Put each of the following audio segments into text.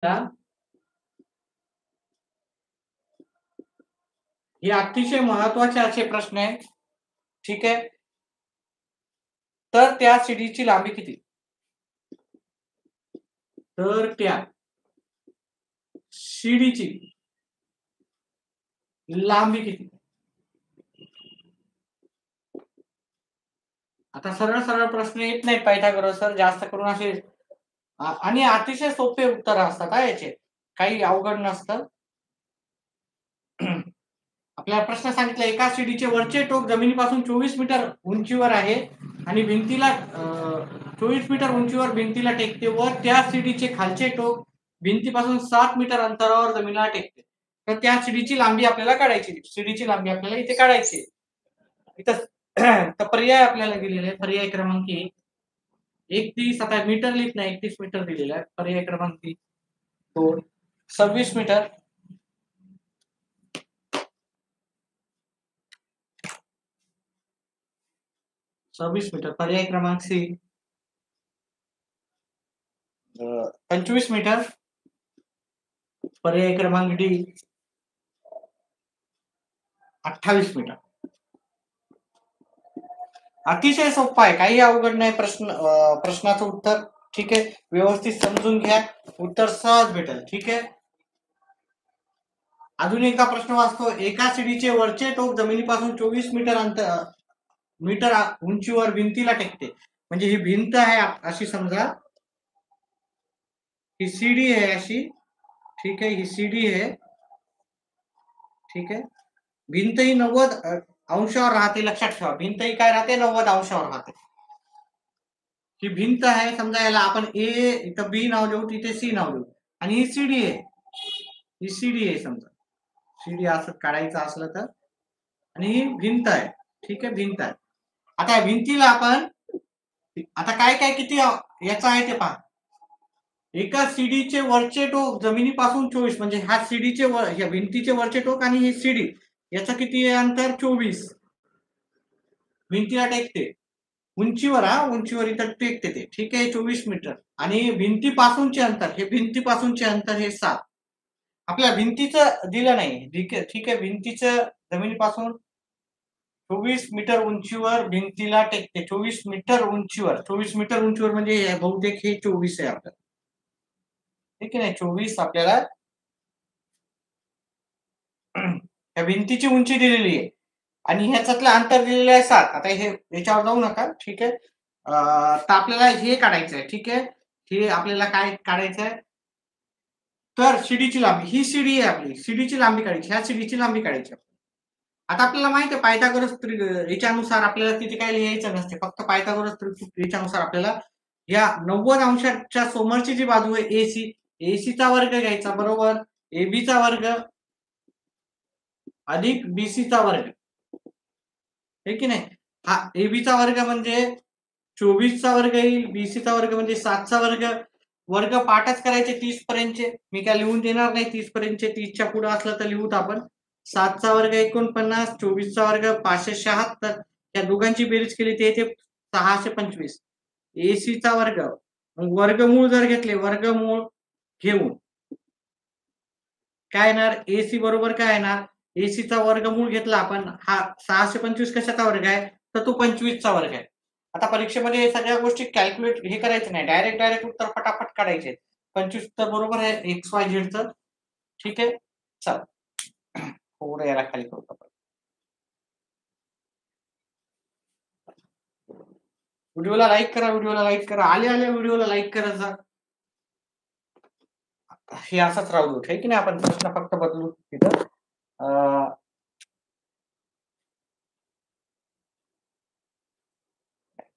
हे अतिशय महत्वाचे असे प्रश्न आहेत. ठीक आहे. तर त्या सीडीची लांबी किती? तर त्या सीडीची लांबी किती? आता सरळ-सरळ प्रश्न येत नाहीत पायथागोरस सर. जास्त करून असे आणि अतिशय सोपे उत्तर असतात हां याचे. काही अवघड नसतं. आपल्याला प्रश्न सांगितला एका सीडीचे वरचे टोक जमिनीपासून 24 मीटर उंचीवर आहे आणि भिंतीला 24 मीटर उंचीवर भिंतीला टेकते व त्या सीडीचे खालचे टोक भिंतीपासून 7 मीटर अंतरावर जमिनीला टेकते. तर त्या सीडीची लांबी आपल्याला काढायची. सीडीची लांबी आपल्याला इथे काढायची. इथं तर पर्याय आपल्याला दिलेले आहे. पर्याय क्रमांक 1 31 आता मीटर लिहित नाही 31 मीटर दिलेला आहे. पर्याय क्रमांक 2 26 मीटर 26 मीटर. पर्याय क्रमांक सी 25 मीटर. पर्याय क्रमांक डी 28 मीटर. अतिशय सोपा आहे. काही अवघड नाही प्रश्नाचं उत्तर. ठीक आहे. व्यवस्थित समजून घ्या. उत्तर सहज भेटेल. ठीक आहे. अजून एका प्रश्न वाचतो. एका सीडीचे वरचे टोक जमिनीपासून 24 मीटर उंचीवर भिंतीला टेकते. म्हणजे ही भिंत आहे अशी समजा. ही सीडी आहे अशी. ठीक आहे. ही सीडी आहे. ठीक आहे. भिंत ही 90 अंशावर राहते. लक्षात ठेवा. भिंत ही काय राहते? 90 अंशावर राहते. ही भिंत आहे. समजा याला आपण ए इथं बी नाव देऊ, तिथे सी नाव देऊ आणि ही सीडी आहे. ही सीडी आहे समजा. सीडी असं काढायचं असलं तर आणि ही भिंत आहे. ठीक आहे. भिंत आहे. आता या भिंतीला आपण आता काय काय किती याचं आहे ते पहा. एका सीडीचे वरचे टोक जमिनीपासून 24 म्हणजे हा सीडीचे या भिंतीचे वरचे टोक आणि ही सीडी याचं किती आहे अंतर? 24. भिंतीला टेकते. उंचीवर उंचीवर इथं टेकते ते. ठीक आहे. 24 मीटर आणि भिंतीपासूनचे अंतर हे भिंतीपासूनचे अंतर हे 7. आपल्या भिंतीचं दिलं नाही. ठीक आहे. भिंतीचं जमिनीपासून 24 मीटर उंचीवर भिंतीला टेकते. 24 मीटर उंचीवर. 24 मीटर उंचीवर म्हणजे बहुतेक हे 24 आहे आपल्याला. ठीक आहे ना. 24 आपल्याला या भिंतीची उंची दिलेली आहे आणि ह्याच्यातलं अंतर दिलेलं आहे 7. आता हे याच्यावर जाऊ नका. ठीक आहे. तर आपल्याला हे काढायचं आहे. ठीक आहे. हे आपल्याला काय काढायचं आहे? तर सीडीची लांबी ही सीडी आहे आपली. सीडीची लांबी काढायची. ह्या सीडीची लांबी काढायची. आता आपल्याला माहिती आहे पायथागोरस याच्यानुसार आपल्याला तिथे काय लिहायचं नसते. फक्त पायथागोरस याच्यानुसार आपल्याला या 90 अंशाच्या समोरची जी बाजू आहे एसी, एसीचा वर्ग घ्यायचा बरोबर. एबीचा वर्ग अधिक बीसीचा वर्ग. हे की नाही? हा एबीचा वर्ग म्हणजे 24चा वर्ग येईल. बीसीचा वर्ग म्हणजे 7चा वर्ग. वर्ग पाठच करायचे 30 पर्यंतचे. मी काय लिहून देणार नाही 30 पर्यंतचे. 30च्या पुढे असलं तर लिहूत आपण. 7चा वर्ग 49, 24चा वर्ग 576. त्या दोघांची बेरीज केली ते येते 625. एसीचा वर्ग. वर्गमूळ जर घेतले वर्गमूळ घेऊन काय येणार? एसी बरोबर काय येणार? एसीचा वर्गमूळ घेतला आपण. हा 625 कशाचा वर्ग आहे? तर तो 25चा वर्ग आहे. आता परीक्षेमध्ये सगळ्या गोष्टी कॅल्क्युलेट हे करायचं नाही. डायरेक्ट उत्तर फटाफट काढायचे. 25 उत्तर बरोबर आहे एक्स वाय झेडचं. ठीक आहे. चला. थोडं याला खाली करू आपण. व्हिडिओला लाईक करा. आले व्हिडिओला लाईक करायचा. हे असंच राहू दे. ठीक आहे ना. आपण प्रश्न फक्त बदलू तिथं.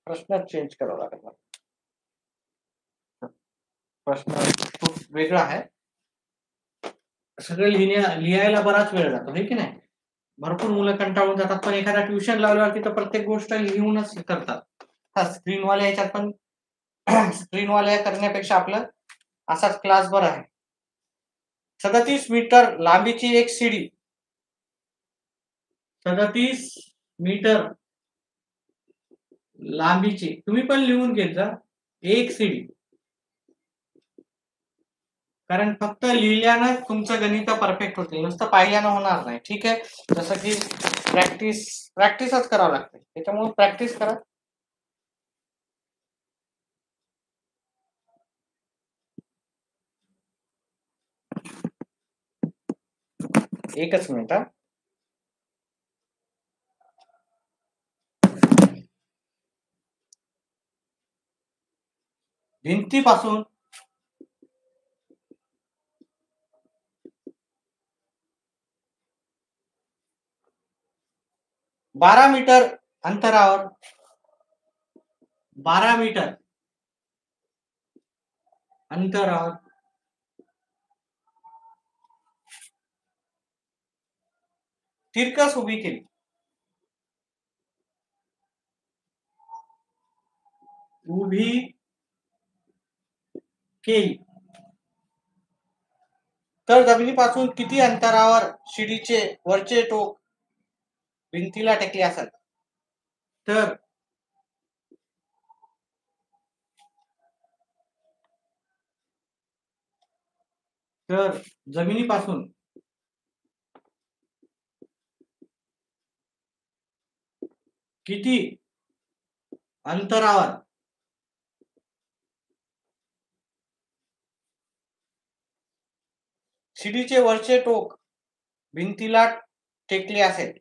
प्रश्न चेंज करावा लागेल. प्रश्न खूप वेगळा आहे. सगळं लिहायला बराच वेळ जातो. हे की नाही? भरपूर मुलं कंटाळून जातात. पण एखादा ट्युशन लावल्यावर तिथं प्रत्येक गोष्ट लिहूनच करतात. हा स्क्रीनवाल्या ह्याच्यात पण स्क्रीनवाल्या करण्यापेक्षा आपलं असाच क्लास बरा आहे. 37 मीटर लांबीची एक सीडी. 37 मीटर लांबीची. तुम्ही पण लिहून घेत जा. एक सीडी. कारण फक्त लिहिल्यानं तुमचं गणित परफेक्ट होते, नुसतं पाहिल्यानं होणार नाही. ठीक आहे, जसं की प्रॅक्टिसच करावं लागते, त्याच्यामुळे प्रॅक्टिस करा. एकच मिनिट हा. भिंतीपासून 12 मीटर अंतरावर 12 मीटर अंतरावर तिरकस उभी केली. उभी केली तर जमिनीपासून किती अंतरावर शिडीचे वरचे टोक भिंतीला टेकले असेल? तर जमिनीपासून किती अंतरावर शिडीचे वरचे टोक भिंतीला टेकले असेल?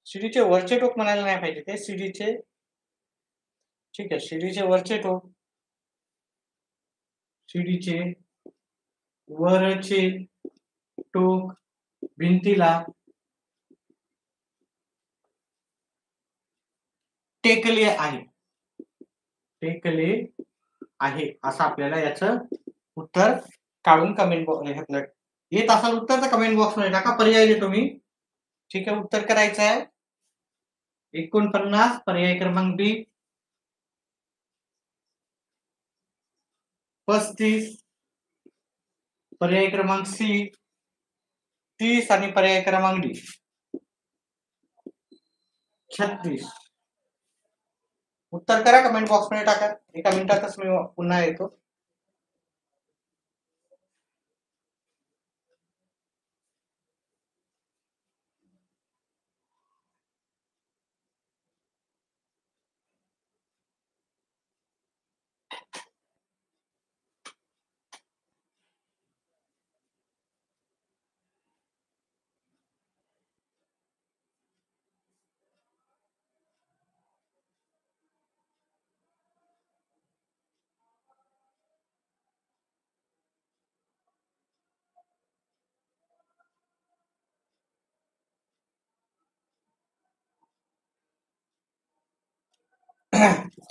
शिडीचे वरचे टोक म्हणायला नाही पाहिजे, ते शिडीचे. ठीक आहे, शिडीचे वरचे टोक, शिडीचे वरचे टोक भिंतीला टेकले आहे. टेकले आहे असं आपल्याला याचं उत्तर काढून कमेंट बॉक्स येत असाल उत्तर तर कमेंट बॉक्स मध्ये टाका, पर्याय देतो मी. ठीक आहे, उत्तर करायचं आहे 49, पर्याय क्रमांक बी. 35, पर्याय क्रमांक सी. 30 आणि पर्याय क्रमांक डी 36. उत्तर करा, कमेंट बॉक्स मध्ये टाका. एका मिनिटातच मी पुन्हा येतो.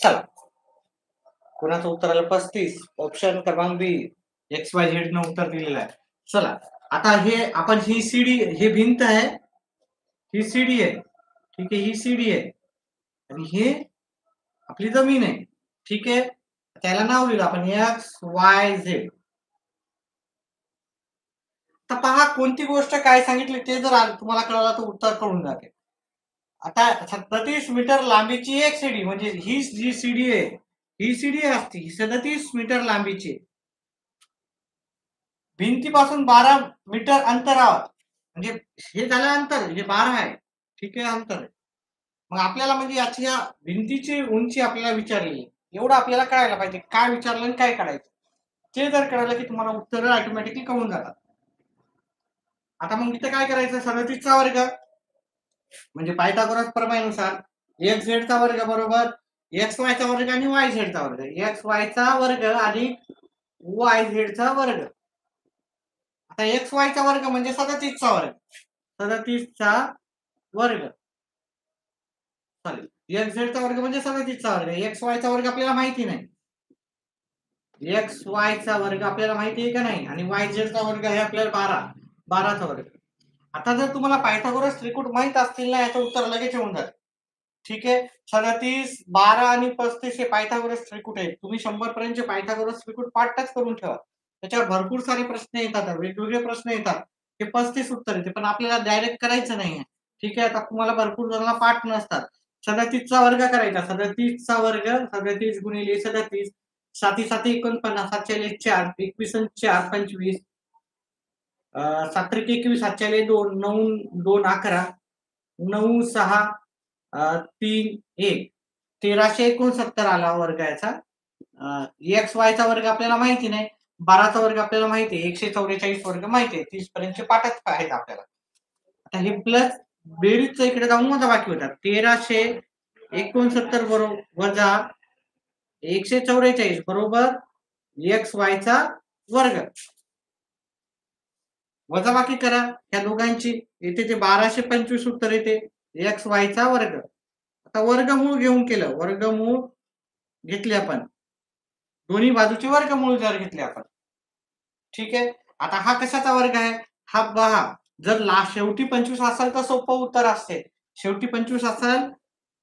चला, कोणाचं उत्तर आलं 35, ऑप्शन क्रमांक बी. XYZ न उत्तर दिलेलं आहे. चला, आता हे आपण ही सीडी, हे भिंत आहे, ही सीडी आहे. ठीक आहे, ही सीडी आहे आणि हे आपली जमीन आहे. ठीक आहे, त्याला नाव दिलं आपण XYZ. तर पहा, कोणती गोष्ट काय सांगितली ते जर तुम्हाला कळलं तर उत्तर कळून जाते. आता 37 मीटर लांबीची एक सीडी, म्हणजे ही जी सीडी आहे, ही सीडी असते 37 मीटर लांबीची, भिंतीपासून 12 मीटर अंतरावर, म्हणजे हे झालं अंतर, हे 12 आहे. ठीक आहे, अंतर आहे. मग आपल्याला म्हणजे याची या भिंतीची उंची आपल्याला विचारली, एवढं आपल्याला कळायला पाहिजे. काय विचारलं आणि काय काढायचं ते जर कळलं की तुम्हाला उत्तर ऑटोमॅटिकली कळून जातात. आता मग इथे काय करायचं, 37चा वर्ग म्हणजे पायथागोरस प्रमेयानुसार XZ चा वर्ग बरोबर XY चा वर्ग आणि YZ चा वर्ग. XY चा वर्ग आणि YZ चा वर्ग. आता XY चा वर्ग म्हणजे 37 चा वर्ग, 37 चा वर्ग. चालेल, XZ चा वर्ग म्हणजे 37 चा वर्ग. XY चा वर्ग आपल्याला माहिती नाही. XY चा वर्ग आपल्याला माहिती आहे का नाही, आणि YZ चा वर्ग आहे आपल्याला 12 चा वर्ग. आता जर तुम्हाला पायथागोरस त्रिकोण माहित असतील ना, याचं उत्तर लगेच येऊन जाते. ठीक आहे, 37, 12 आणि 35 हे पायथागोरस त्रिकूट आहेत. तुम्ही 100 पर्यंतचे पायथागोरस त्रिकूट पाठच करून ठेवा. त्याच्यावर भरपूर सारे प्रश्न येतात, वेगवेगळे प्रश्न येतात. हे 35 उत्तर येते, पण आपल्याला डायरेक्ट करायचं नाही. ठीक आहे, आता तुम्हाला भरपूर जणांना पाठ नसतात. 37चा वर्ग करायचा. 37चा वर्ग 37 गुणिले 37, 7 7 49, 7 4, 21 4 25, 7 21, 7 2, 9 2 11, 9 6 3 1, 1369 आला वर्ग याचा. एक्स वायचा वर्ग आपल्याला माहिती नाही, 12चा वर्ग आपल्याला माहिती आहे, 144 वर्ग माहिती आहे, 30 पर्यंतचे पाठच आहेत आपल्याला. आता हे प्लस बेरीजचं इकडे जाऊन वजा बाकी होतात. 1369 बरोबर वजा 144 बरोबर एक्स वायचा वर्ग. वजा बाकी करा ह्या दोघांची, येथे ते 1225 उत्तर येते एक्स वायचा वर्ग. आता वर्गमूळ घेऊन केलं, वर्गमूळ घेतले आपण, दोन्ही बाजूचे वर्गमूळ जर घेतले आपण, ठीक आहे. आता हा कशाचा वर्ग आहे, हा पहा, जर शेवटी 25 असेल तर सोपं उत्तर असते, शेवटी 25 असेल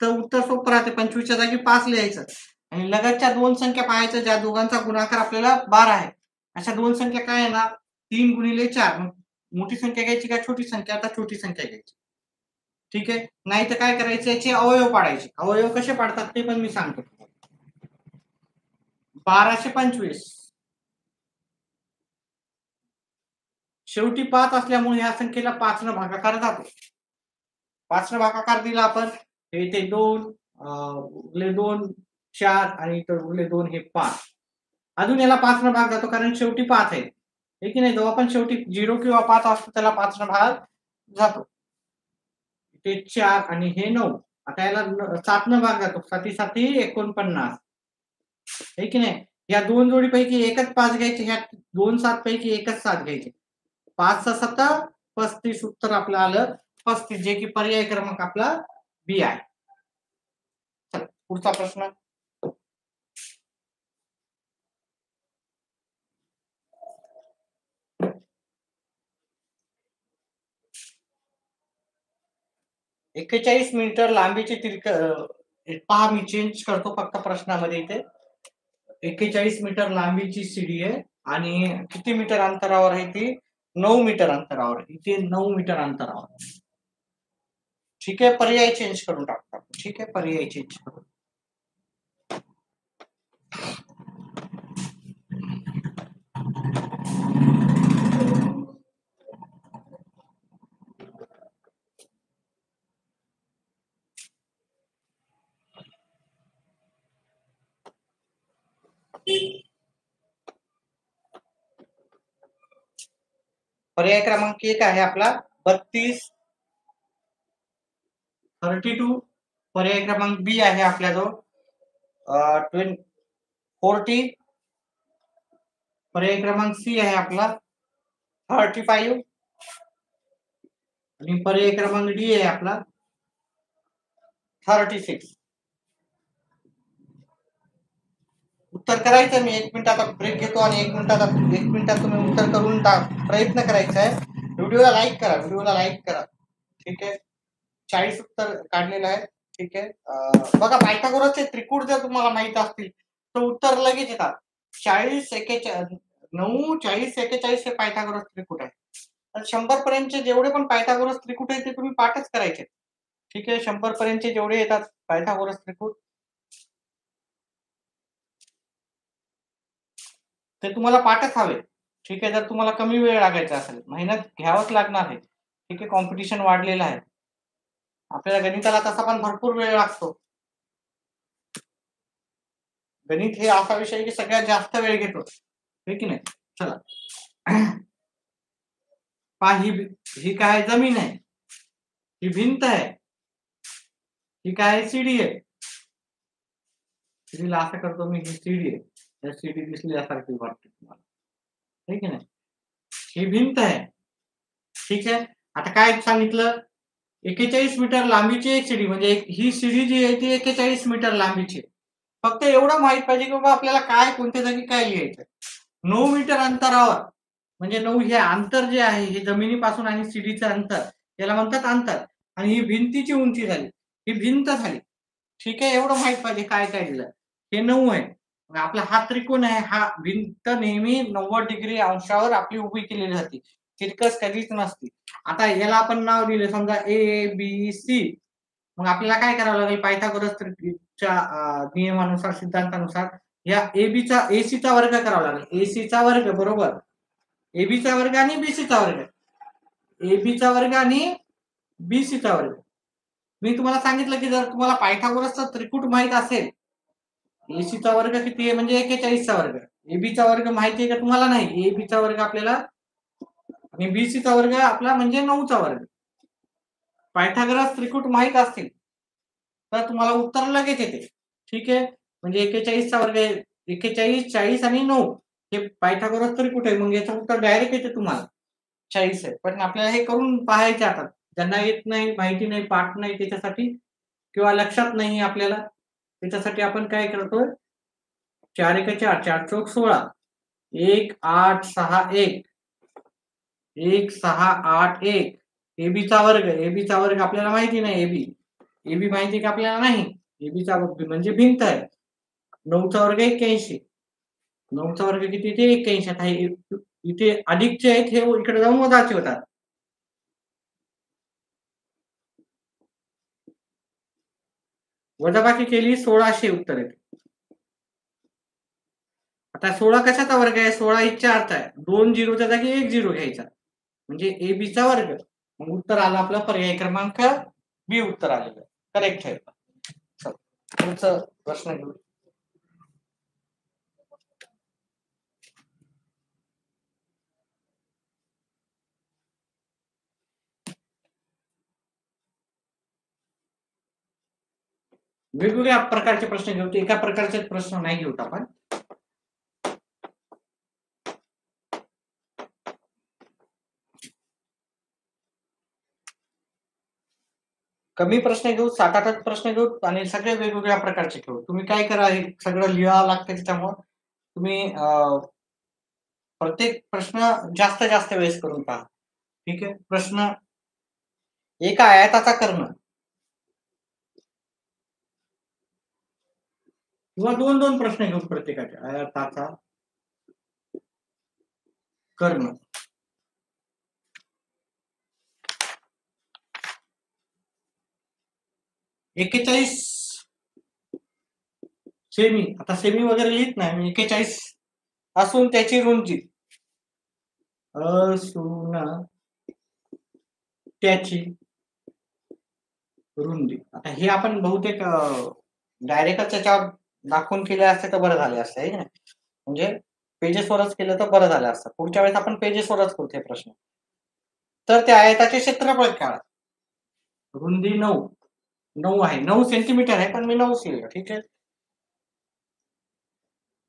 तर उत्तर सोपं राहते, 25च्या जागी 5 लिहायचं आणि लगतच्या दोन संख्या पाहायचं ज्या दोघांचा गुणाकार आपल्याला 12 आहे. अशा दोन संख्या काय आहे ना, 3 गुणिले 4, मोठी संख्या घ्यायची का छोटी संख्या, आता छोटी संख्या घ्यायची, ठीक आहे. नाही तर काय करायचं, याचे अवयव पाडायचे. अवयव कसे पाडतात ते पण मी सांगतो. 1225 शेवटी 5 असल्यामुळे या संख्येला 5 न भागाकार जातो. 5 न भागाकार दिला आपण, इथे 2 उरले 2 4 आणि इतर उरले 2 हे 5. अजून याला 5 न भाग जातो कारण शेवटी 5 आहे, हे की नाही. जेव्हा पण शेवटी 0 किंवा 5 असतो त्याला 5 न भाग जातो. ते 4 आणि हे 9. आता याला 7 न भाग जातो, 7 7 49, हे की नाही. या दोन जोडीपैकी एकच 5 घ्यायचे, ह्या दोन 7 पैकी एकच 7 घ्यायचे. 5 7 35 उत्तर आपलं आलं 35, जे की पर्याय क्रमांक आपला बी आहे. चला पुढचा प्रश्न. एक्केचाळीस मीटर लांबीची पहा मी चेंज करतो फक्त प्रश्नामध्ये. इथे 41 मीटर लांबीची सीडी आहे आणि किती मीटर अंतरावर आहे ती, 9 मीटर अंतरावर आहे. इथे 9 मीटर अंतरावर, ठीक आहे. पर्याय चेंज करून टाकतो, ठीक आहे, पर्याय चेंज करून. पर्याय क्रमांक 1 आहे आपला 32 32. पर्याय क्रमांक बी आहे आपल्याजवळ 40. पर्याय क्रमांक सी आहे आपला 35 आणि पर्याय क्रमांक डी आहे आपला 36. उत्तर करायचं मी 1 मिनिटाचा ब्रेक घेतो आणि 1 मिनिटात तुम्ही उत्तर करून प्रयत्न करायचा आहे. व्हिडिओला लाईक करा, ठीक आहे. 40 उत्तर काढलेलं आहे, ठीक आहे. बघा पायथागोरसचे त्रिकोण जर तुम्हाला माहित असतील तर उत्तर लगेच येतात. 40 41 9 40 41 हे पायथागोरस त्रिकूट आहे. 100 पर्यंतचे जेवढे पण पायथागोरस त्रिकूट आहे ते तुम्ही पाठच करायचे, ठीक आहे. 100 पर्यंतचे जेवढे येतात पायथागोरस त्रिकूट ते तुम्हाला पाठच हवे, ठीक आहे. जर तुम्हाला कमी वेळ लागायचा असेल, मेहनत घ्यावंच लागणार आहे, ठीक आहे. कॉम्पिटिशन वाढलेलं आहे, आपल्याला गणिताला तसा पण भरपूर वेळ लागतो. गणित हे असा विषय की सगळ्यात जास्त वेळ घेतो, हे की नाही. चला पहा, ही काय जमीन आहे, ही भिंत आहे, ही काय सीडी आहे. सीडीला असं करतो मी, ही सीडी आहे, या सीडी दिसल्यासारखी वाटते तुम्हाला, हे की नाही. ही भिंत आहे, ठीक आहे. आता काय सांगितलं, 41 मीटर लांबीची एक सीडी, म्हणजे ही सीडी जी आहे ती 41 मीटर लांबीची. फक्त एवढं माहित पाहिजे की बाबा आपल्याला काय कोणत्या जागी काय लिहायचं. 9 मीटर अंतरावर, म्हणजे 9 हे अंतर जे आहे हे जमिनीपासून आणि सीडीचं अंतर, याला म्हणतात अंतर. आणि ही भिंतीची उंची झाली, ही भिंत झाली, ठीक आहे. एवढं माहित पाहिजे काय काय दिलं. हे 9 आहे, आपला हा त्रिकोण आहे, हा भिंत नेहमी 90 डिग्री अंशावर आपली उभी केलेली जाते, तिरकस कधीच नसते. आता याला आपण नाव दिले समजा ए बी सी, मग आपल्याला काय करावं लागेल, पायथागोरस त्रिकोणाच्या नियमानुसार, सिद्धांतानुसार या एबीचा एसीचा वर्ग करावा लागेल. एसीचा वर्ग बरोबर एबीचा वर्ग आणि बीसीचा वर्ग, एबीचा वर्ग आणि बीसीचा वर्ग. मी तुम्हाला सांगितलं की जर तुम्हाला पायथागोरसचा त्रिकूट माहित असेल, एसीचा वर्ग किती आहे म्हणजे 41चा वर्ग, एबीचा वर्ग माहिती आहे का तुम्हाला? नाही. एबीचा वर्ग आपल्याला आणि बीसीचा वर्ग आपला म्हणजे 9चा वर्ग. पायथागोरस त्रिकूट माहित असतील तर तुम्हाला उत्तर लगेच येते. ठीक आहे, म्हणजे 41चा वर्ग आहे, 41, 40 आणि 9 हे पायथागोरस त्रिकूट आहे. मग याचं उत्तर डायरेक्ट येते तुम्हाला, 40 आहे. पण आपल्याला हे करून पाहायचे आता. ज्यांना येत नाही, माहिती नाही, पाठ नाही त्याच्यासाठी, किंवा लक्षात नाही आपल्याला, त्याच्यासाठी आपण काय करतोय, 4 एके 4, 4 चौक 16, 1 8 6 1, 1 6 8 1, एबीचा वर्ग, एबीचा वर्ग आपल्याला माहिती नाही, एबी एबी माहिती का आपल्याला? नाही. एबीचा वर्ग म्हणजे भिंत आहे. 9चा वर्ग 81, 9चा वर्ग किती ते 81. आता इथे अधिकचे आहेत, हे इकडे जाऊन वजाचे होतात. वजाबाकी केली 1600 उत्तर येते. आता 16 कशाचा वर्ग आहे? 16 इच्छा अर्थ आहे, 2 झिरोच्या जागी 1 झिरो घ्यायचा म्हणजे एबीचा वर्ग. मग उत्तर आलं आपला पर्याय क्रमांक बी उत्तर आलेलं, करेक्ट आहे. पुढचा प्रश्न घेऊ. वेगवेगळ्या प्रकारचे प्रश्न घेऊ, एका प्रकारचे प्रश्न नाही घेऊत आपण. कमी प्रश्न घेऊ, 7-8 प्रश्न घेऊ आणि सगळे वेगवेगळ्या प्रकारचे घेऊ. तुम्ही काय करा, हे सगळं लिहावं लागतं, त्याच्यामुळे तुम्ही प्रत्येक प्रश्न जास्त जास्त वेळेस करून पहा. ठीक आहे. प्रश्न, एका आयताचा कर्ण किंवा 2-2 प्रश्न घेऊ प्रत्येकाचे. आयताचा कर्ण, 41 सेमी, आता सेमी वगैरे लिहित नाही मी, 41 असून त्याची रुंदी, असून त्याची रुंदी. आता हे आपण बहुतेक डायरेक्टच त्याच्यावर दाखवून केले असते तर बरं झाले असते, आहे ना, म्हणजे पेजेसवरच केलं तर बरं झालं असतं. पुढच्या वेळेस आपण पेजेसवरच करू ते प्रश्न. तर त्या आयताचे क्षेत्रफळ काढा. रुंदी 9 आहे, 9 सेंटीमीटर आहे, पण मी 9 लिहिलं. ठीक आहे.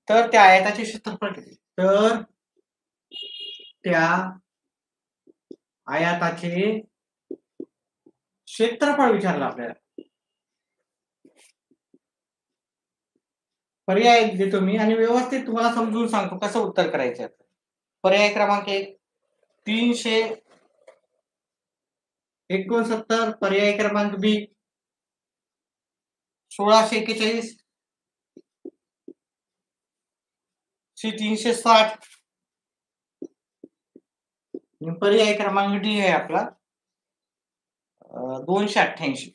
तर त्या आयताचे क्षेत्रफळ किती? तर त्या आयताचे क्षेत्रफळ विचारलं आपल्याला. पर्याय देतो मी आणि व्यवस्थित तुम्हाला समजून सांगतो कसं उत्तर करायचं. पर्याय क्रमांक 1 369, पर्याय क्रमांक बी 1641, सी 360, पर्याय क्रमांक डी आहे आपला 288.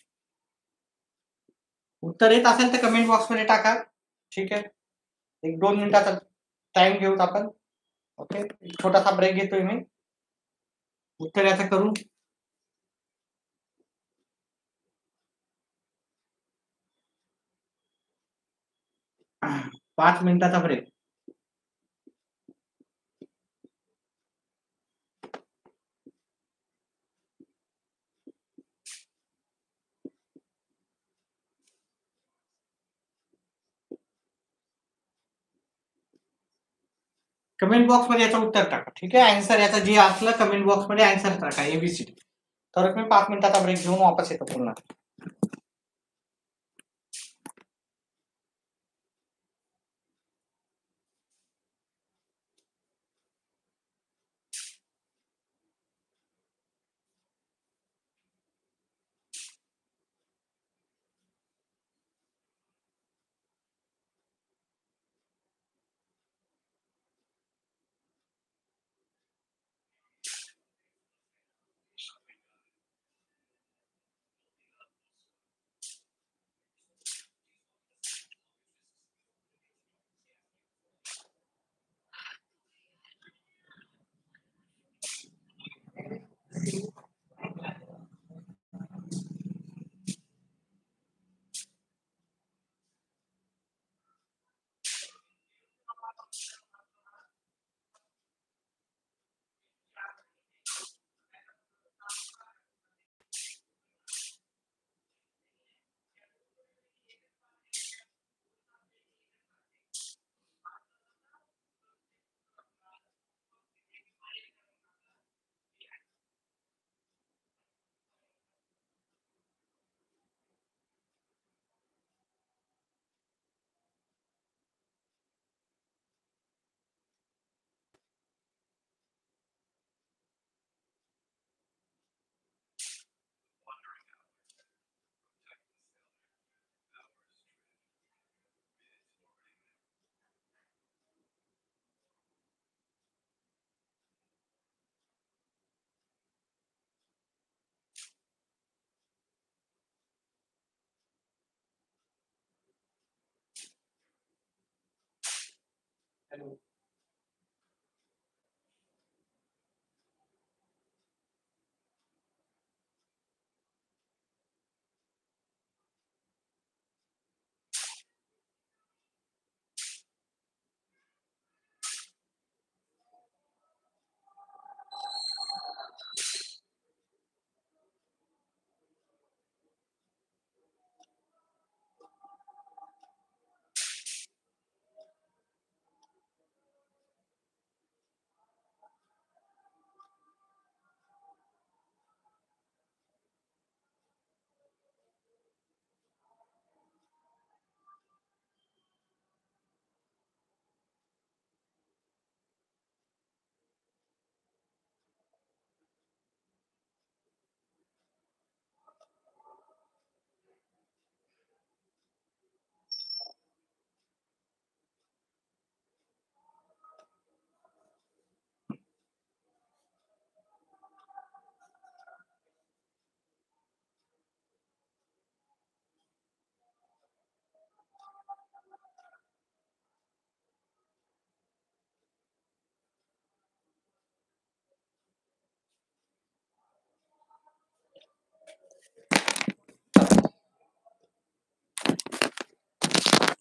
उत्तर येत असेल तर कमेंट बॉक्समध्ये टाका. ठीक आहे, 1-2 मिनिटाचा टाइम घेऊत आपण. ओके, छोटासा ब्रेक घेतोय मी, उत्तर याचं करू. पाच मिनिटाचा ब्रेक. कमेंट बॉक्स मध्ये याचं उत्तर टाका. ठीक आहे, आन्सर याचा जे असलं कमेंट बॉक्स मध्ये आन्सर टाका, एबीसीडी. तर मी 5 मिनिटाचा ब्रेक घेऊन वापस येतो पुन्हा.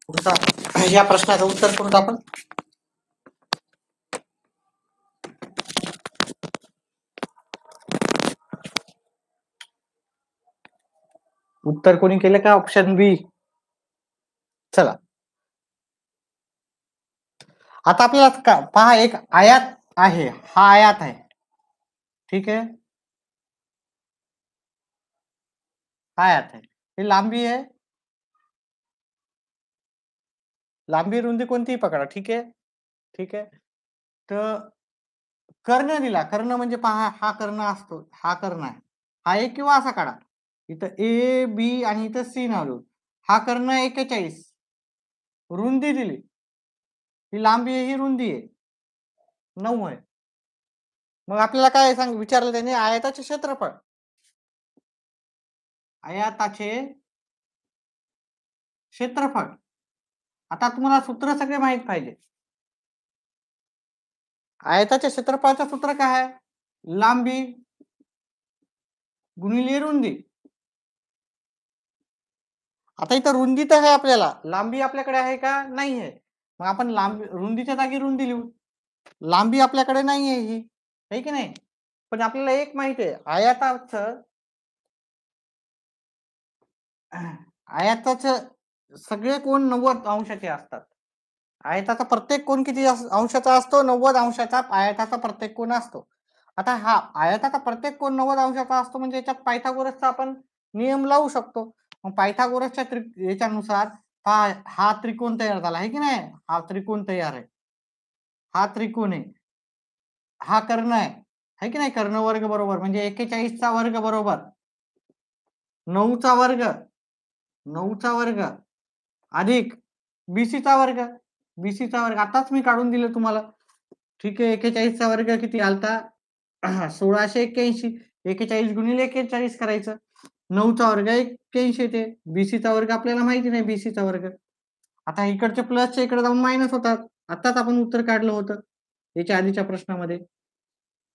पुढचा या प्रश्नाचं उत्तर करू आपण. उत्तर कोणी केलं का? ऑप्शन बी. चला आता आपल्याला पहा, एक आयात आहे, हा आयात आहे, ठीक आहे, हा आयात आहे, ही लांबी आहे, लांबी रुंदी कोणतीही पकडा, ठीक आहे, ठीक आहे. तर कर्ण दिला, कर्ण म्हणजे पहा हा कर्ण असतो, हा कर्ण आहे, हा एक किंवा असा काढा, इथं ए बी आणि इथं सी नाव, हा कर्ण 41, रुंदी दिली, ही लांबी आहे, ही रुंदी आहे 9 आहे. मग आपल्याला काय सांग विचारलं त्याने? आयताचे क्षेत्रफळ, आयताचे क्षेत्रफळ. आता तुम्हाला सूत्र सगळे माहित पाहिजे. आयताच्या क्षेत्रफळाचं सूत्र काय आहे? लांबी गुणिले रुंदी. आता इथं रुंदी तर आहे आपल्याला, लांबी आपल्याकडे आहे का? नाही आहे. मग आपण लांबी रुंदीच्या जागी रुंदी लिहू, लांबी आपल्याकडे नाही आहे ही, आहे की नाही? पण आपल्याला एक माहिती आहे, आयताचं सगळे कोण 90 अंशाचे असतात. आयताचा प्रत्येक कोण किती अंशाचा असतो? 90 अंशाचा आयताचा प्रत्येक कोण असतो. आता हा आयताचा प्रत्येक कोण 90 अंशाचा असतो म्हणजे याच्यात पायथागोरसचा आपण नियम लावू शकतो. मग पायथागोरसच्या याच्यानुसार हा त्रिकोण तयार झाला आहे की नाही? हा त्रिकोण तयार आहे, हा त्रिकोण आहे, हा कर्ण आहे की नाही? कर्ण वर्ग बरोबर म्हणजे 41चा वर्ग बरोबर 9चा वर्ग, 9चा वर्ग अधिक बीसीचा वर्ग, बीसीचा वर्ग आताच मी काढून दिलं तुम्हाला, ठीक आहे. 41चा वर्ग किती आलता? 1681. 41 गुणिले 41 करायचं, 9चा वर्ग 81 येते, बीसीचा वर्ग आपल्याला माहिती नाही, बीसीचा वर्ग. आता इकडचे प्लसच्या इकडे जाऊन मायनस होतात. आताच आपण उत्तर काढलं होतं याच्या आधीच्या प्रश्नामध्ये.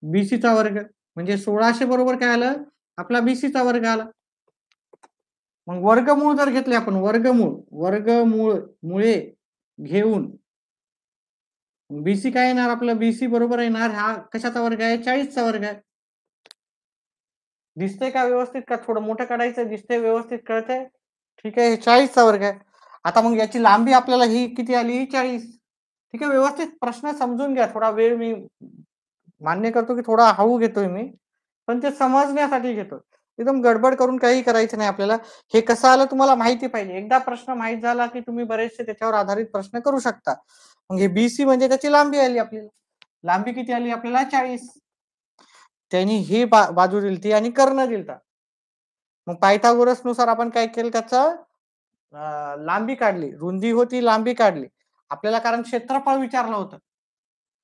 बीसीचा वर्ग म्हणजे 1600 बरोबर काय आलं? आपला बीसीचा वर्ग आला. मग वर्गमूळ जर घेतले आपण, वर्गमूळ मुळे घेऊन बीसी काय येणार आपलं? बीसी बरोबर येणार हा कशाचा वर्ग आहे? 40चा वर्ग आहे. दिसतंय का व्यवस्थित? का थोडं मोठं काढायचं? दिसतंय व्यवस्थित? कळतंय? ठीक आहे, 40चा वर्ग आहे. आता मग याची लांबी आपल्याला ही किती आली? ही 40. ठीक आहे, व्यवस्थित प्रश्न समजून घ्या. थोडा वेळ मी मान्य करतो की थोडा हळू घेतोय मी, पण ते समजण्यासाठी घेतो. एकदम गडबड करून काही करायचं नाही आपल्याला. हे कसं आलं तुम्हाला माहिती पाहिजे. एकदा प्रश्न माहीत झाला की तुम्ही बरेचसे त्याच्यावर आधारित प्रश्न करू शकता. मग हे बीसी म्हणजे त्याची लांबी आली आपल्याला. लांबी किती आली आपल्याला? 40. त्यांनी ही बाजू दिलती आणि कर्ण दिलता. मग पायथागोरस नुसार आपण काय केलं त्याचं लांबी काढली, रुंदी होती, लांबी काढली. आपल्याला कारण क्षेत्रफळ विचारलं होतं.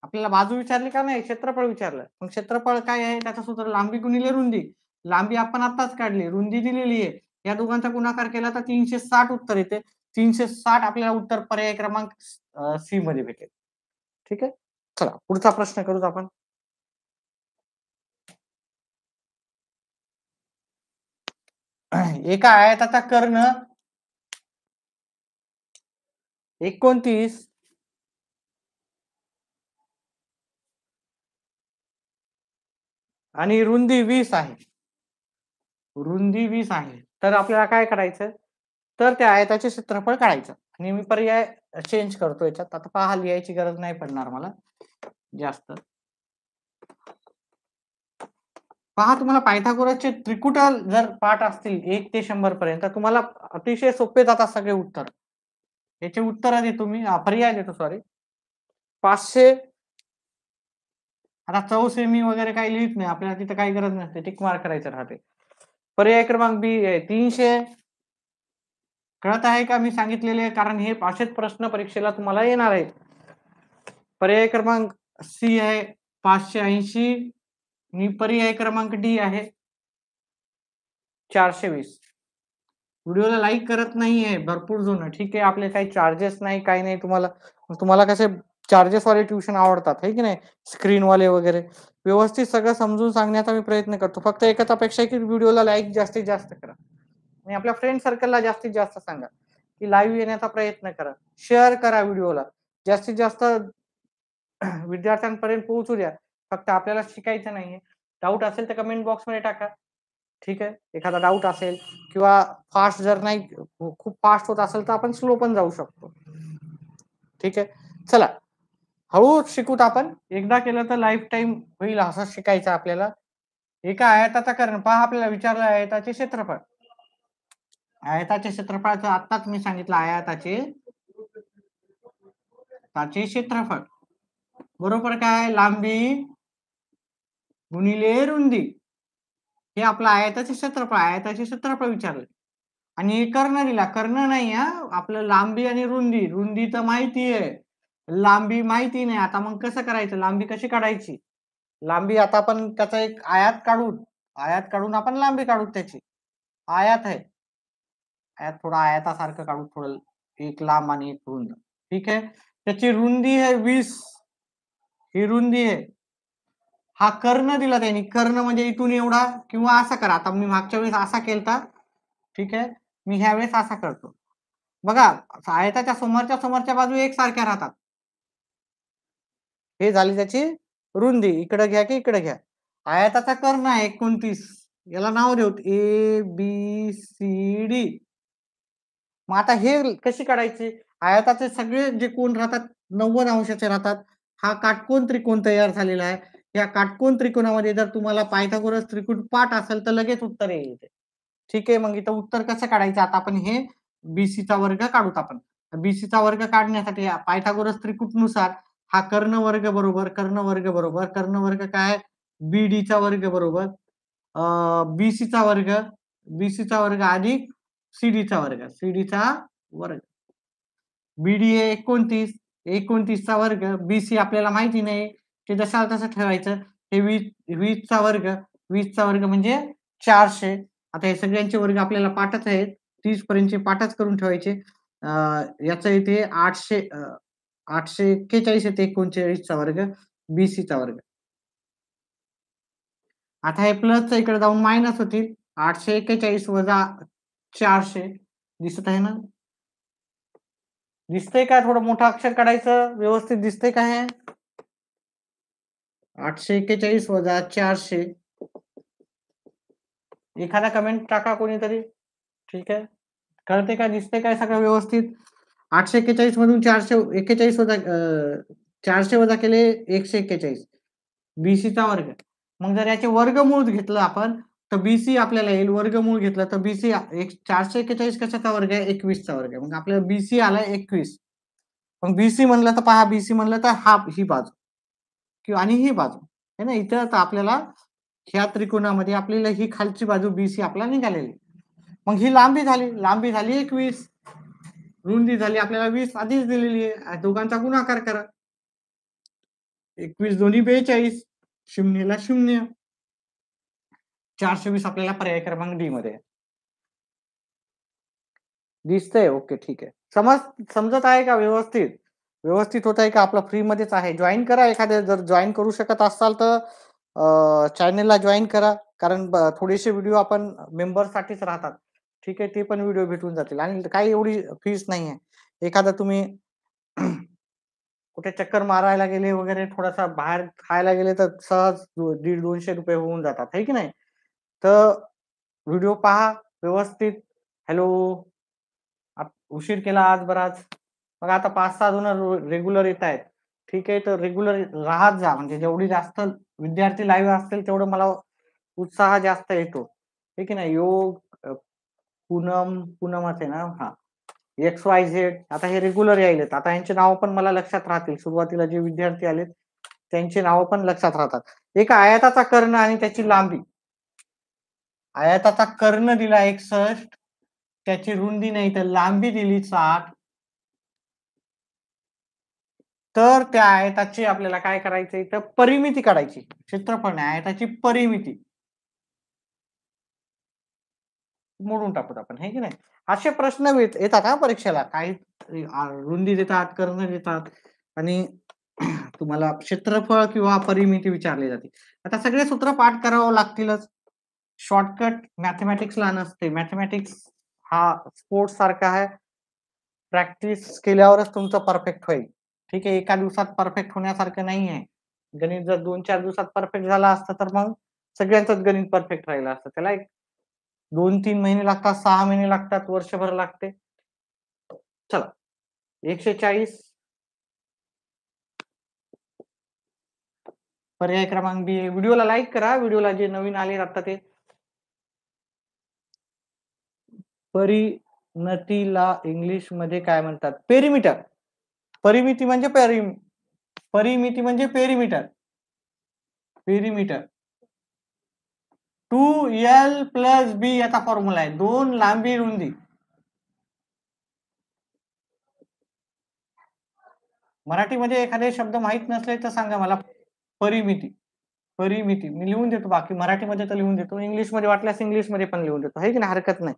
आपल्याला बाजू विचारली का नाही? क्षेत्रफळ विचारलं. मग क्षेत्रफळ काय आहे? त्याचं सूत्र लांबी गुणिले रुंदी. लांबी आपण आत्ताच काढली, रुंदी दिलेली आहे. या दोघांचा गुणाकार केला तर 360 उत्तर येते. 360 आपल्याला उत्तर पर्याय क्रमांक सी मध्ये भेटेल. ठीक आहे, चला पुढचा प्रश्न करूच आपण. एका आयताचा कर्ण 29 आणि रुंदी 20 आहे. रुंदी 20 आहे. तर आपल्याला काय करायचं? तर त्या आयताचे क्षेत्रफळ काढायचं. आणि मी पर्याय चेंज करतो याच्यात. आता पहा, लिहायची गरज नाही पडणार मला जास्त. पहा, तुम्हाला पायथागोरसचे त्रिकुटल जर पाठ असतील 1 ते 100 पर्यंत, तुम्हाला अतिशय सोपे जातात सगळे उत्तर. याचे उत्तर देतो मी, पर्याय देतो सॉरी. 500. आता चौसेमी वगैरे काही लिहित नाही आपल्याला, तिथं काही गरज नसते, टिक मार्क करायचं राहते. पर्याय क्रमांक बी आहे 300. कळत आहे का मी सांगितलेले? कारण हे असेच प्रश्न परीक्षेला तुम्हाला येणार आहेत. पर्याय क्रमांक सी आहे 580 आणि पर्याय क्रमांक डी आहे 420. व्हिडिओला लाईक करत नाहीये भरपूर जण. ठीक आहे, आपले काही चार्जेस नाही, काही नाही. तुम्हाला कसे चार्जेस वाले ट्युशन आवडतात है की नाही, स्क्रीनवाले वगैरे. व्यवस्थित सगळं समजून सांगण्याचा मी प्रयत्न करतो. फक्त एकच अपेक्षा आहे की व्हिडिओला लाईक जास्तीत जास्त करा आणि आपल्या फ्रेंड सर्कलला जास्तीत जास्त सांगा की लाईव्ह येण्याचा प्रयत्न करा. शेअर करा व्हिडिओला, जास्तीत जास्त विद्यार्थ्यांपर्यंत पोहोचू द्या. फक्त आपल्याला शिकायचं नाहीये. डाऊट असेल तर कमेंट बॉक्समध्ये टाका. ठीक आहे, एखादा डाऊट असेल किंवा फास्ट जर नाही, खूप फास्ट होत असेल तर आपण स्लो पण जाऊ शकतो. ठीक आहे, चला हळू शिकूत आपण. एकदा केलं तर लाईफ टाइम होईल असं शिकायचं आपल्याला. एका आयताचा कर्ण पहा, आपल्याला विचारलं आयताचे क्षेत्रफळ. आयताचे क्षेत्रफळाचं आत्ताच मी सांगितलं, आयताचे क्षेत्रफळ बरोबर काय? लांबी गुणिले रुंदी. हे आपलं आयताचे क्षेत्रफळ विचारलं आणि कर्ण दिला. कर्ण नाही हा, आपलं लांबी आणि रुंदी. रुंदी तर माहिती आहे, लांबी माहिती नाही. आता मग कसं करायचं? लांबी कशी काढायची? लांबी आता आपण त्याचा एक आयात काढून आपण लांबी काढू. त्याची आयात आहे, आयात थोडा आयतासारखं काढू, थोडं एक लांब आणि एक रुंद. ठीक आहे, त्याची रुंदी आहे 20. ही रुंदी आहे. हा कर्ण दिला त्यांनी. कर्ण म्हणजे इथून एवढा, किंवा असा करा. आता मी मागच्या वेळेस असा केलता, ठीक आहे, मी ह्या वेळेस असा करतो. बघा, आयताच्या समोरच्या बाजू एकसारख्या राहतात. हे झाली त्याची रुंदी. इकडे घ्या की इकडे घ्या. आयताचा कर्ण आहे 29. याला नाव देऊ ए बी सी डी. मग आता हे कशी काढायची? आयताचे सगळे जे कोण राहतात 90 अंशाचे राहतात. हा काटकोन त्रिकोण तयार झालेला आहे. या काटकोन त्रिकोणामध्ये जर तुम्हाला पायथागोरस त्रिकुट पाठ असेल तर लगेच उत्तर येईल. ठीक आहे, मग इथं उत्तर कसं काढायचं? आता आपण हे बीसीचा वर्ग काढूत. आपण बीसीचा वर्ग काढण्यासाठी पायथागोरस त्रिकुटनुसार हा कर्ण वर्ग बरोबर कर्ण वर्ग काय? बीडीचा वर्ग बरोबर बीसीचा वर्ग अधिक सीडीचा वर्ग. बीडी हे 29. 29चा वर्ग. बीसी आपल्याला माहिती नाही, ते जसा तसं ठेवायचं. हे 20चा वर्ग म्हणजे 400. आता हे सगळ्यांचे वर्ग आपल्याला पाठच आहेत, 30 पर्यंतचे पाठच करून ठेवायचे. याचा इथे 841 येते 39चा वर्ग बीसीचा वर्ग. आता हे प्लसचं इकडे जाऊन मायनस होतील. 841 वजा 400 दिसत आहे ना? दिसतंय का? थोडं मोठं अक्षर काढायचं, व्यवस्थित दिसतंय का हे? 841 वजा 400. एखादा कमेंट टाका कोणीतरी. ठीक आहे, कळते का? दिसते काय सगळं व्यवस्थित? 841 मधून 441 वजा 400 वजा केले 141, बीसीचा वर्ग. मग जर याचे वर्गमूळ घेतलं आपण तर बीसी आपल्याला येईल. वर्गमूळ घेतलं तर बीसी 441 कशाचा वर्ग आहे? 21चा वर्ग आहे. मग आपल्याला बीसी आला 21. मग बीसी म्हणलं तर पहा, बीसी म्हणलं तर हा ही बाजू किंवा आणि ही बाजू आहे ना. इथं तर आपल्याला ह्या त्रिकोणामध्ये आपल्याला ही खालची बाजू बीसी आपला निघालेली. मग ही लांबी झाली 21, रुंदी झाली आपल्याला 20 आधीच दिलेली आहे. दोघांचा गुणाकार करा. 21 दोन्ही 42, शून्यला शून्य. 420 आपल्याला पर्याय क्रमांक डी मध्ये दिसतंय. ओके, ठीक आहे. समजत आहे का? व्यवस्थित होत आहे का? आपलं फ्री मध्येच आहे. जॉईन करा. एखाद्या जर जॉईन करू शकत असाल तर चॅनलला जॉईन करा, कारण थोडेसे व्हिडिओ आपण मेंबरसाठीच राहतात. ठीक आहे, ते पण व्हिडिओ भेटून जातील आणि काही एवढी फीस नाही आहे. एखादा तुम्ही कुठे चक्कर मारायला गेले वगैरे, थोडासा बाहेर खायला गेले तर सहज 150-200 रुपये होऊन जातात, है की नाही? तर व्हिडिओ पहा व्यवस्थित. हॅलो, उशीर केला आज बराच. मग आता 5-6 जण रेग्युलर येत आहेत. ठीक आहे, तर रेग्युलर राहत जा. म्हणजे जेवढी जास्त विद्यार्थी लाईव्ह असतील तेवढं मला उत्साह जास्त येतो, हे की नाही? योग पूनमच आहे ना? हा, XYZ. आता हे रेग्युलर यायलेत. आता यांचे नाव पण मला लक्षात राहतील. सुरुवातीला जे विद्यार्थी आलेत त्यांची नाव पण लक्षात राहतात. एक आयताचा कर्ण आणि त्याची लांबी. आयताचा कर्ण दिला 61, त्याची रुंदी नाही तर लांबी दिली 60. तर त्या आयताची आपल्याला काय करायचंय? तर परिमिती काढायची. क्षेत्रफळ नाही, आयताची परिमिती मोडून टाकूत आपण, हे की नाही? असे प्रश्न येतात हा परीक्षेला. काही रुंदी देतात, कर्ण देतात आणि तुम्हाला क्षेत्रफळ किंवा परिमिती विचारली जाते. आता सगळे सूत्र पाठ करावं लागतीलच. शॉर्टकट मॅथमॅटिक्सला नसते. मॅथमॅटिक्स हा स्पोर्ट्स सारखा आहे. प्रॅक्टिस केल्यावरच तुमचं परफेक्ट होईल. ठीक आहे, एका दिवसात परफेक्ट होण्यासारखं नाही आहे. गणित जर 2-4 दिवसात परफेक्ट झाला असतं तर मग सगळ्यांचंच गणित परफेक्ट राहिलं असतं. त्याला एक 2-3 महिने लागतात, 6 महिने लागतात, वर्षभर लागते. चला, 140 पर्याय क्रमांक बी. व्हिडिओला लाईक करा. व्हिडिओला जे नवीन आले आता ते. परिणतीला इंग्लिश मध्ये काय म्हणतात? पेरिमीटर. परिमिती म्हणजे परिमिती म्हणजे पेरिमीटर. पेरिमीटर 2L + B याचा फॉर्म्युला आहे. 2 लांबी रुंदी. मराठीमध्ये एखादे शब्द माहित नसले तर सांगा मला. परिमिती मी लिहून देतो. बाकी मराठीमध्ये तर लिहून देतो. इंग्लिशमध्ये वाटल्यास इंग्लिशमध्ये पण लिहून देतो, हे की नाही? हरकत नाही.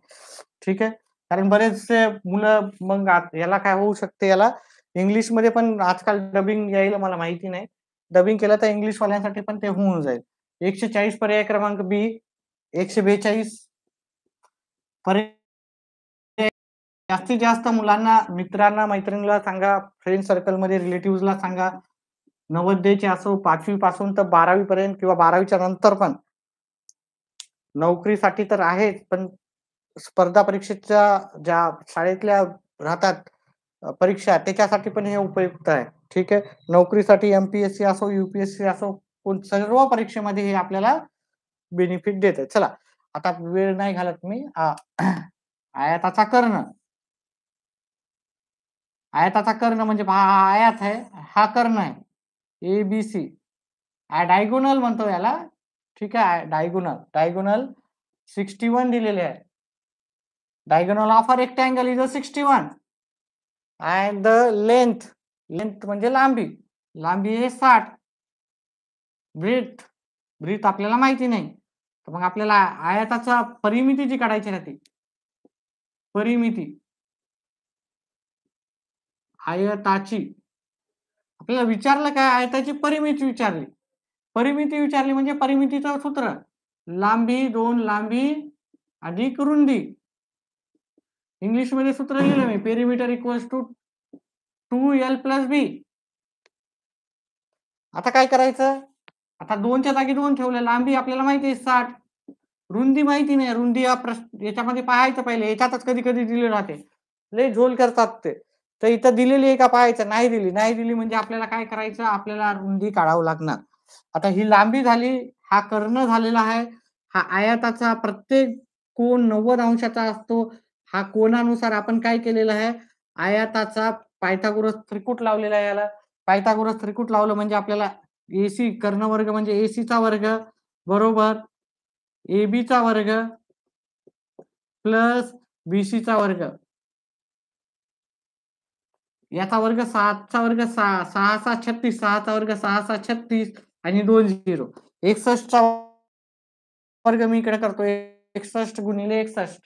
ठीक आहे, कारण बरेचसे मुलं मग याला काय होऊ शकते, याला इंग्लिशमध्ये पण आजकाल डबिंग यायला मला माहिती नाही. डबिंग केलं तर इंग्लिश वाल्यांसाठी पण ते होऊन जाईल. 140 पर्याय क्रमांक बी. 142 पर्याय. जास्तीत जास्त मुलांना, मित्रांना, मैत्रिणीला सांगा, फ्रेंड सर्कलमध्ये रिलेटिव्हला सांगा. नवोदयचे असो, 5वी पासून तर 12वी पर्यंत किंवा 12वीच्या नंतर पण नोकरीसाठी तर आहेच, पण स्पर्धा परीक्षेच्या ज्या शाळेतल्या राहतात परीक्षा, त्याच्यासाठी पण हे उपयुक्त आहे. ठीक आहे, नोकरीसाठी MPSC असो, UPSC असो, सर्व परीक्षेमध्ये हे आपल्याला बेनिफिट देते. चला, आता वेळ नाही घालत मी. आयताचा कर्ण. आयताचा कर्ण म्हणजे हा आयत आहे, हा कर्ण आहे. ABC डायगोनल म्हणतो याला. ठीक आहे, डायगोनल 61 दिलेले आहे. Diagonal of a rectangle is 61 and the length म्हणजे लांबी आहे 60. ब्रीथ आपल्याला माहिती नाही, तर मग आपल्याला आयताचा परिमिती जी काढायची राहते. परिमिती आयताची आपल्याला विचारलं काय? आयताची परिमिती विचारली. म्हणजे परिमितीचं सूत्र लांबी 2 लांबी अधिक रुंदी. इंग्लिश मध्ये सूत्र लिहिलं मी. Perimeter equals to 2l+b. आता काय करायचं, आता 2च्या जागी 2 ठेवलं. लांबी आपल्याला माहिती आहे 60, रुंदी माहिती नाही. रुंदी याच्यामध्ये पाहायचं पहिले, याच्यातच कधी कधी दिले राहते, लय झोल करतात ते. तर इथं दिलेली आहे का पाहायचं, नाही दिली. नाही दिली म्हणजे आपल्याला काय करायचं, आपल्याला रुंदी काढावं लागणार. आता ही लांबी झाली, हा कर्ण झालेला आहे. हा आयताचा प्रत्येक कोन 90 अंशाचा असतो. हा कोनानुसार आपण काय केलेलं आहे, आयताचा पायथागोरस त्रिकूट लावलेला आहे. याला पायथागोरस त्रिकूट लावलं म्हणजे आपल्याला एसी कर्ण वर्ग म्हणजे एसीचा वर्ग बरोबर एबीचा वर्ग प्लस बीसीचा वर्ग, याचा वर्ग 7चा वर्ग 6, 6 6 36, 6चा वर्ग 6 6 36 आणि 2 0, 61चा वर्ग मी इकडे करतोय. 61 गुणिले 61,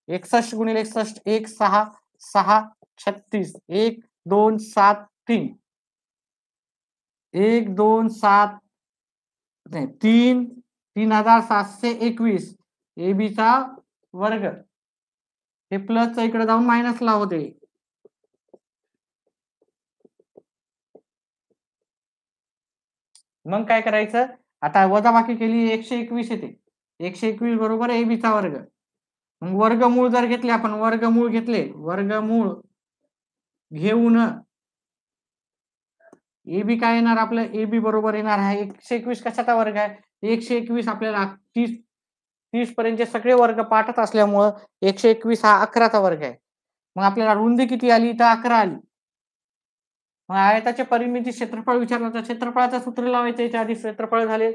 61 गुणिले 61, 1 6 6 36, 1 2 7 3, 1 2 7 नाही 3 3721 एबीचा वर्ग. हे प्लस इकडे जाऊन मायनस ला होते. मग काय करायचं, आता वजाबाकी केली 121 येते. 121 बरोबर एबीचा वर्ग. मग वर्गमूळ जर घेतले आपण, वर्गमूळ घेतले, वर्गमूळ घेऊन एबी काय येणार आपलं, एबी बरोबर येणार आहे 121 कशाचा वर्ग आहे, 121 आपल्याला 30 पर्यंतचे सगळे वर्ग पाठत असल्यामुळं 121 हा 11चा वर्ग आहे. मग आपल्याला रुंदी किती आली, तर 11 आली. मग आयताचे परिमिती क्षेत्रफळ विचारलं तर क्षेत्रफळाचं सूत्र लावायचं, याच्या आधी क्षेत्रफळ झाले.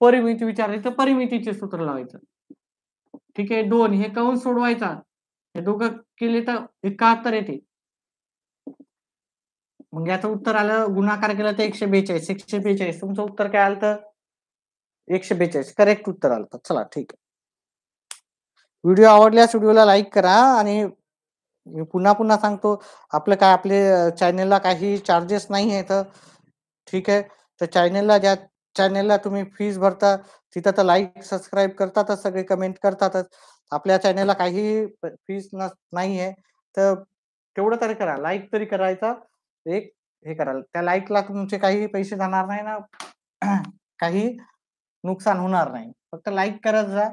परिमिती विचारली तर परिमितीचे सूत्र लावायचं. ठीक आहे, 2 हे कंस सोडवायचा, हे दोघं केले तर 71 येते. मग याचं उत्तर आलं, गुणाकार केला तर 142. 142 तुमचं उत्तर काय आलं, तर 142 करेक्ट उत्तर आलं. तर चला ठीक आहे. व्हिडिओ आवडल्यास व्हिडिओला लाईक करा. आणि पुन्हा पुन्हा सांगतो, आपलं काय, आपले चॅनलला काही चार्जेस नाही आहेत. ठीक आहे, तर ज्या चॅनलला तुम्ही फीस भरता तिथं तर लाईक सबस्क्राईब करतातच, सगळे कमेंट करतातच. आपल्या चॅनलला काही फीस नाही आहे, तर तेवढं तरी करा, लाईक तरी करायचा. एक हे कराल, त्या लाईकला तुमचे काही पैसे जाणार नाही ना, काही नुकसान होणार नाही. फक्त लाईक करत जा,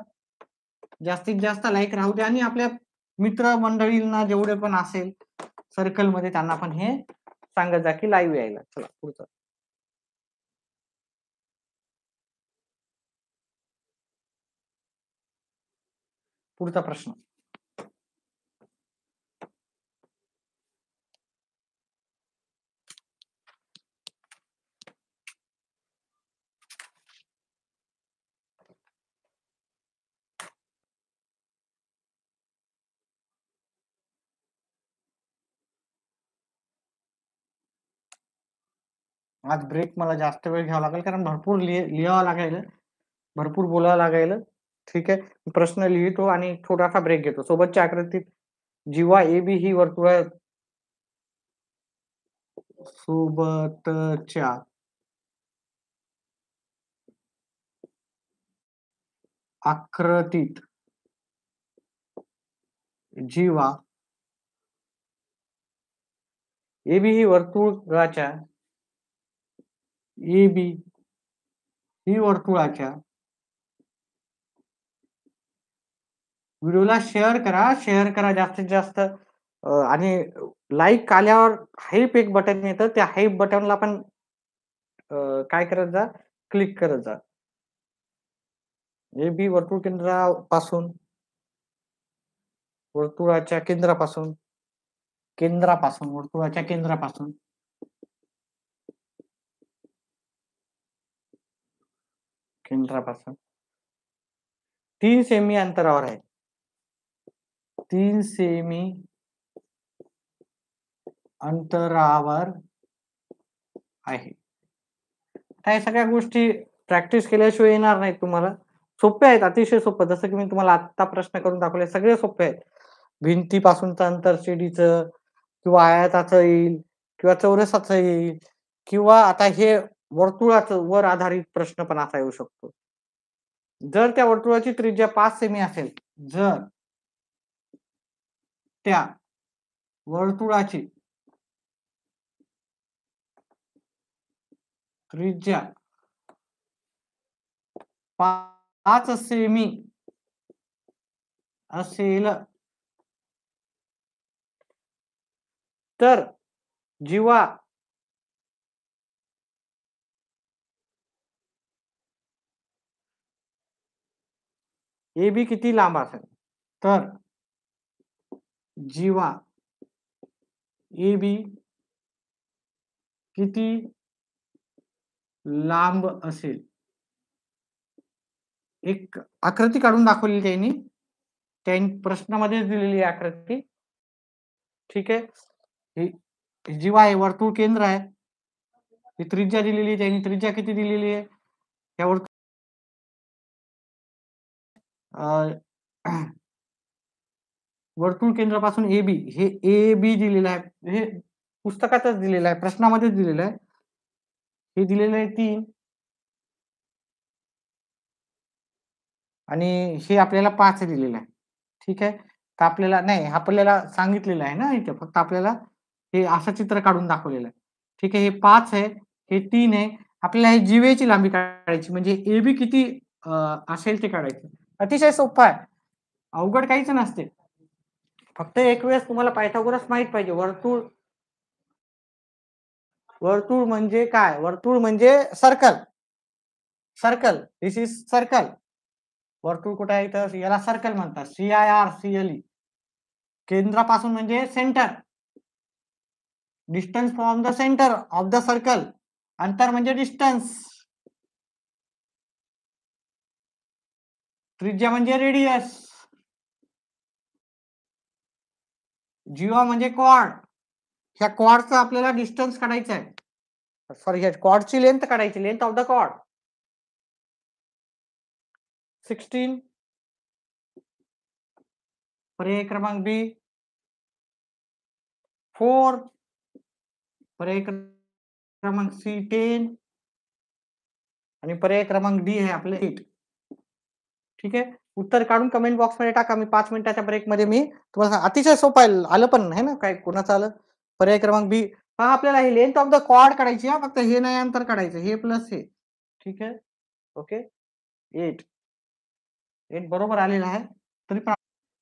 जास्तीत जास्त लाईक राहू द्या. आणि आपल्या मित्र मंडळींना जेवढे पण असेल सर्कल मध्ये त्यांना पण हे सांगत जा की लाईव्ह यायला. चला पुढचं. पुढचा प्रश्न, आज ब्रेक मला जास्त वेळ घ्यावा लागेल, कारण भरपूर लिहावं लागेल, भरपूर बोलावं लागेल. ठीक आहे, प्रश्न लिहितो आणि थोडासा ब्रेक घेतो. सोबतच्या आकृतीत जीवा एबी ही वर्तुळ सोबतच्या आकृतीत जीवा एबी ही वर्तुळाच्या एबी ही वर्तुळाच्या व्हिडिओला शेअर करा जास्तीत जास्त. आणि लाईक आल्यावर हाईप एक बटन येतं, त्या हाईप बटनला पण काय करत जा, क्लिक करत जा. एबी वर्तुळ केंद्रापासून वर्तुळाच्या केंद्रापासून वर्तुळाच्या केंद्रापासून 3 सेमी अंतरावर आहे. 3 सेमी अंतरावर आहे. काय सगळ्या गोष्टी प्रॅक्टिस केल्याशिवाय येणार नाहीत तुम्हाला. सोपे आहेत, अतिशय सोपं. जसं की मी तुम्हाला आता प्रश्न करून दाखवले, सगळे सोपे आहेत. भिंतीपासूनचं अंतर शिडीचं किंवा आयताचं येईल किंवा चौरसाचं येईल, किंवा आता हे वर्तुळाचं वर आधारित प्रश्न पण असा येऊ शकतो. जर त्या वर्तुळाची त्रिज्या 5 सेमी असेल, जर त्या वर्तुळाची त्रिज्या 5 सेमी असेल तर जीवा ए बी किती लांब असेल, तर जीवा ए बी किती लांब असेल, एक आकृती काढून दाखवली त्यांनी प्रश्नामध्येच दिलेली आकृती. ठीक आहे, ही जीवा आहे, वर्तुळ केंद्र आहे, ही त्रिज्या दिलेली आहे, त्यांनी त्रिज्या किती दिलेली आहे या वर्तुळ केंद्रापासून ए बी, हे ए बी दिलेलं आहे, हे पुस्तकातच दिलेलं आहे, प्रश्नामध्येच दिलेलं आहे. हे दिलेलं आहे 3 आणि हे आपल्याला 5 दिलेलं आहे. ठीक आहे, तर आपल्याला नाही, आपल्याला सांगितलेलं आहे ना इथे, फक्त आपल्याला हे असं चित्र काढून दाखवलेलं आहे. ठीक आहे, हे 5 आहे, हे 3 आहे. आपल्याला हे जीवेची लांबी काढायची, म्हणजे ए बी किती असेल ते काढायचं. अतिशय सोपं आहे, अवघड काहीच नसते. फक्त एक वेळेस तुम्हाला पायथागोरस माहित पाहिजे. वर्तुळ, वर्तुळ म्हणजे काय? वर्तुळ म्हणजे circle. Circle, this is circle. वर्तुळ कुठे आहे तर याला सर्कल म्हणतात, CIRCLE. केंद्रापासून म्हणजे centre, distance from the centre of the circle, अंतर म्हणजे डिस्टन्स, त्रिज्या म्हणजे रेडियस, जीवा म्हणजे कॉर्ड. ह्या कॉर्डचा आपल्याला डिस्टन्स काढायचा आहे, सॉरी ह्या कॉर्डची लेंथ काढायची, लेंथ ऑफ द कॉर्ड 16. पर्याय क्रमांक बी 4, पर्याय क्रमांक सी 10 आणि पर्याय क्रमांक डी आहे आपले 8. ठीक आहे, उत्तर काढून कमेंट बॉक्स मध्ये टाका. मी 5 मिनिटाच्या ब्रेक मध्ये मी तुम्हाला अतिशय सोपं आहे, आलं पण आहे ना, काय कोणाचं आलं. पर्याय क्रमांक बी हा, आपल्याला ही लेंथ ऑफ द कॉर्ड काढायची, हा फक्त हे नाही अंतर काढायचं, हे प्लस हे. ठीक आहे, ओके. 8 बरोबर आलेलं आहे. तरी पण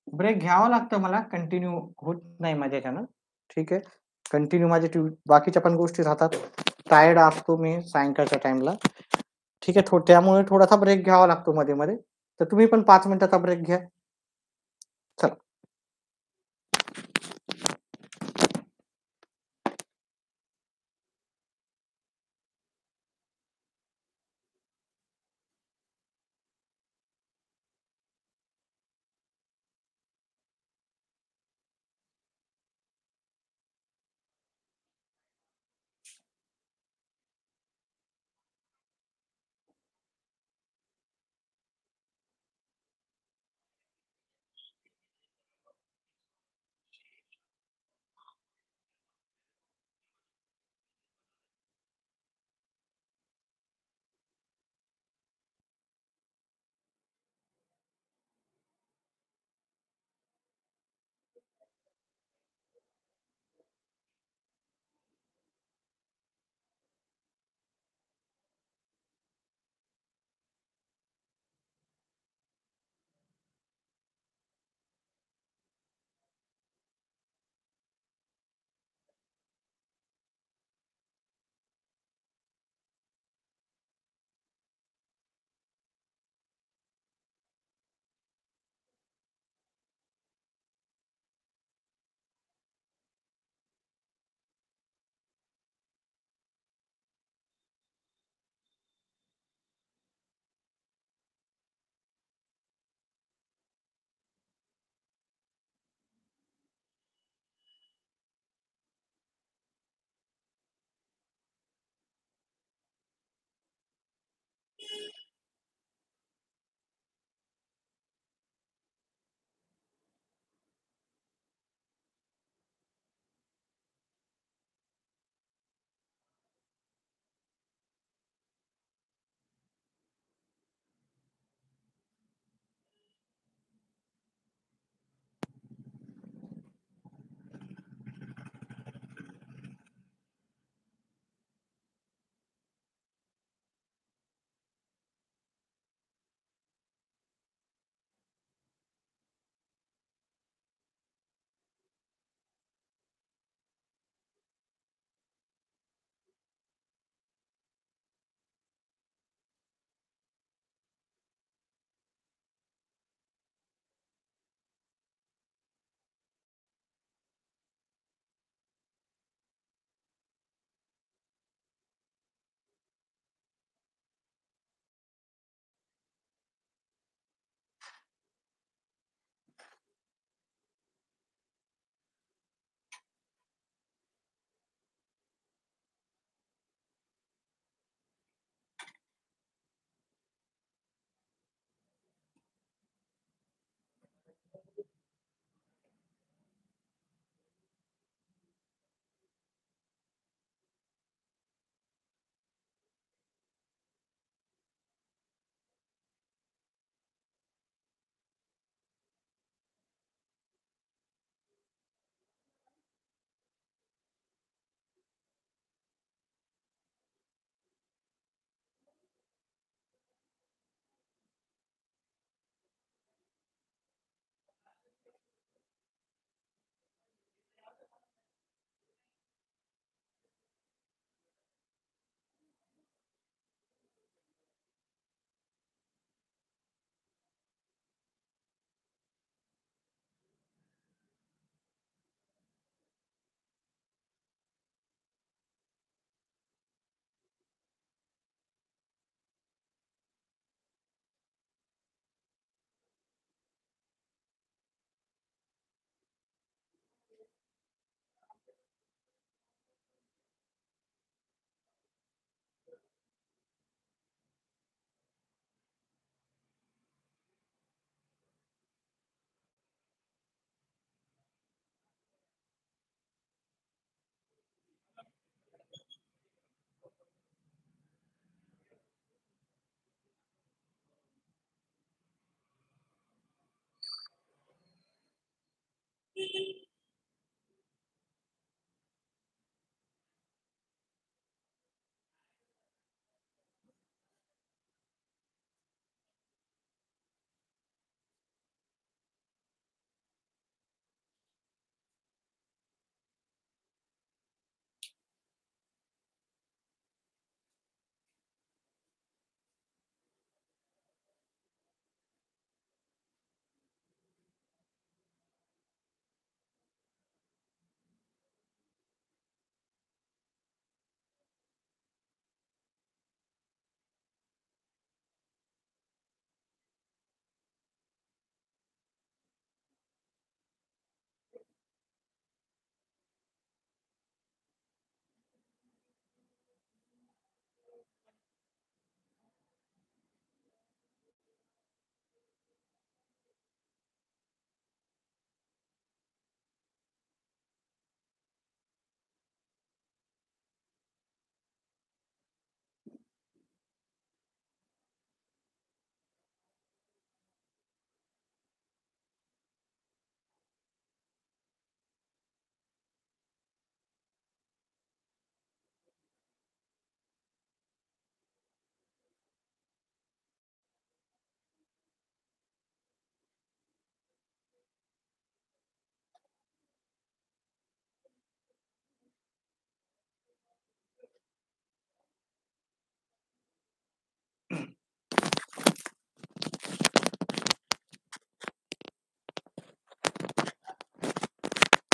ब्रेक घ्यावा लागतं मला, कंटिन्यू होत नाही माझ्याच्यानं. ठीक आहे, कंटिन्यू माझे बाकीच्या पण गोष्टी राहतात, टायर्ड असतो मी सायंकाळच्या टाइमला. ठीक आहे, त्यामुळे थोडासा ब्रेक घ्यावा लागतो मध्ये मध्ये. तर तुम्ही पण 5 मिनिटाचा ब्रेक घ्या. चला.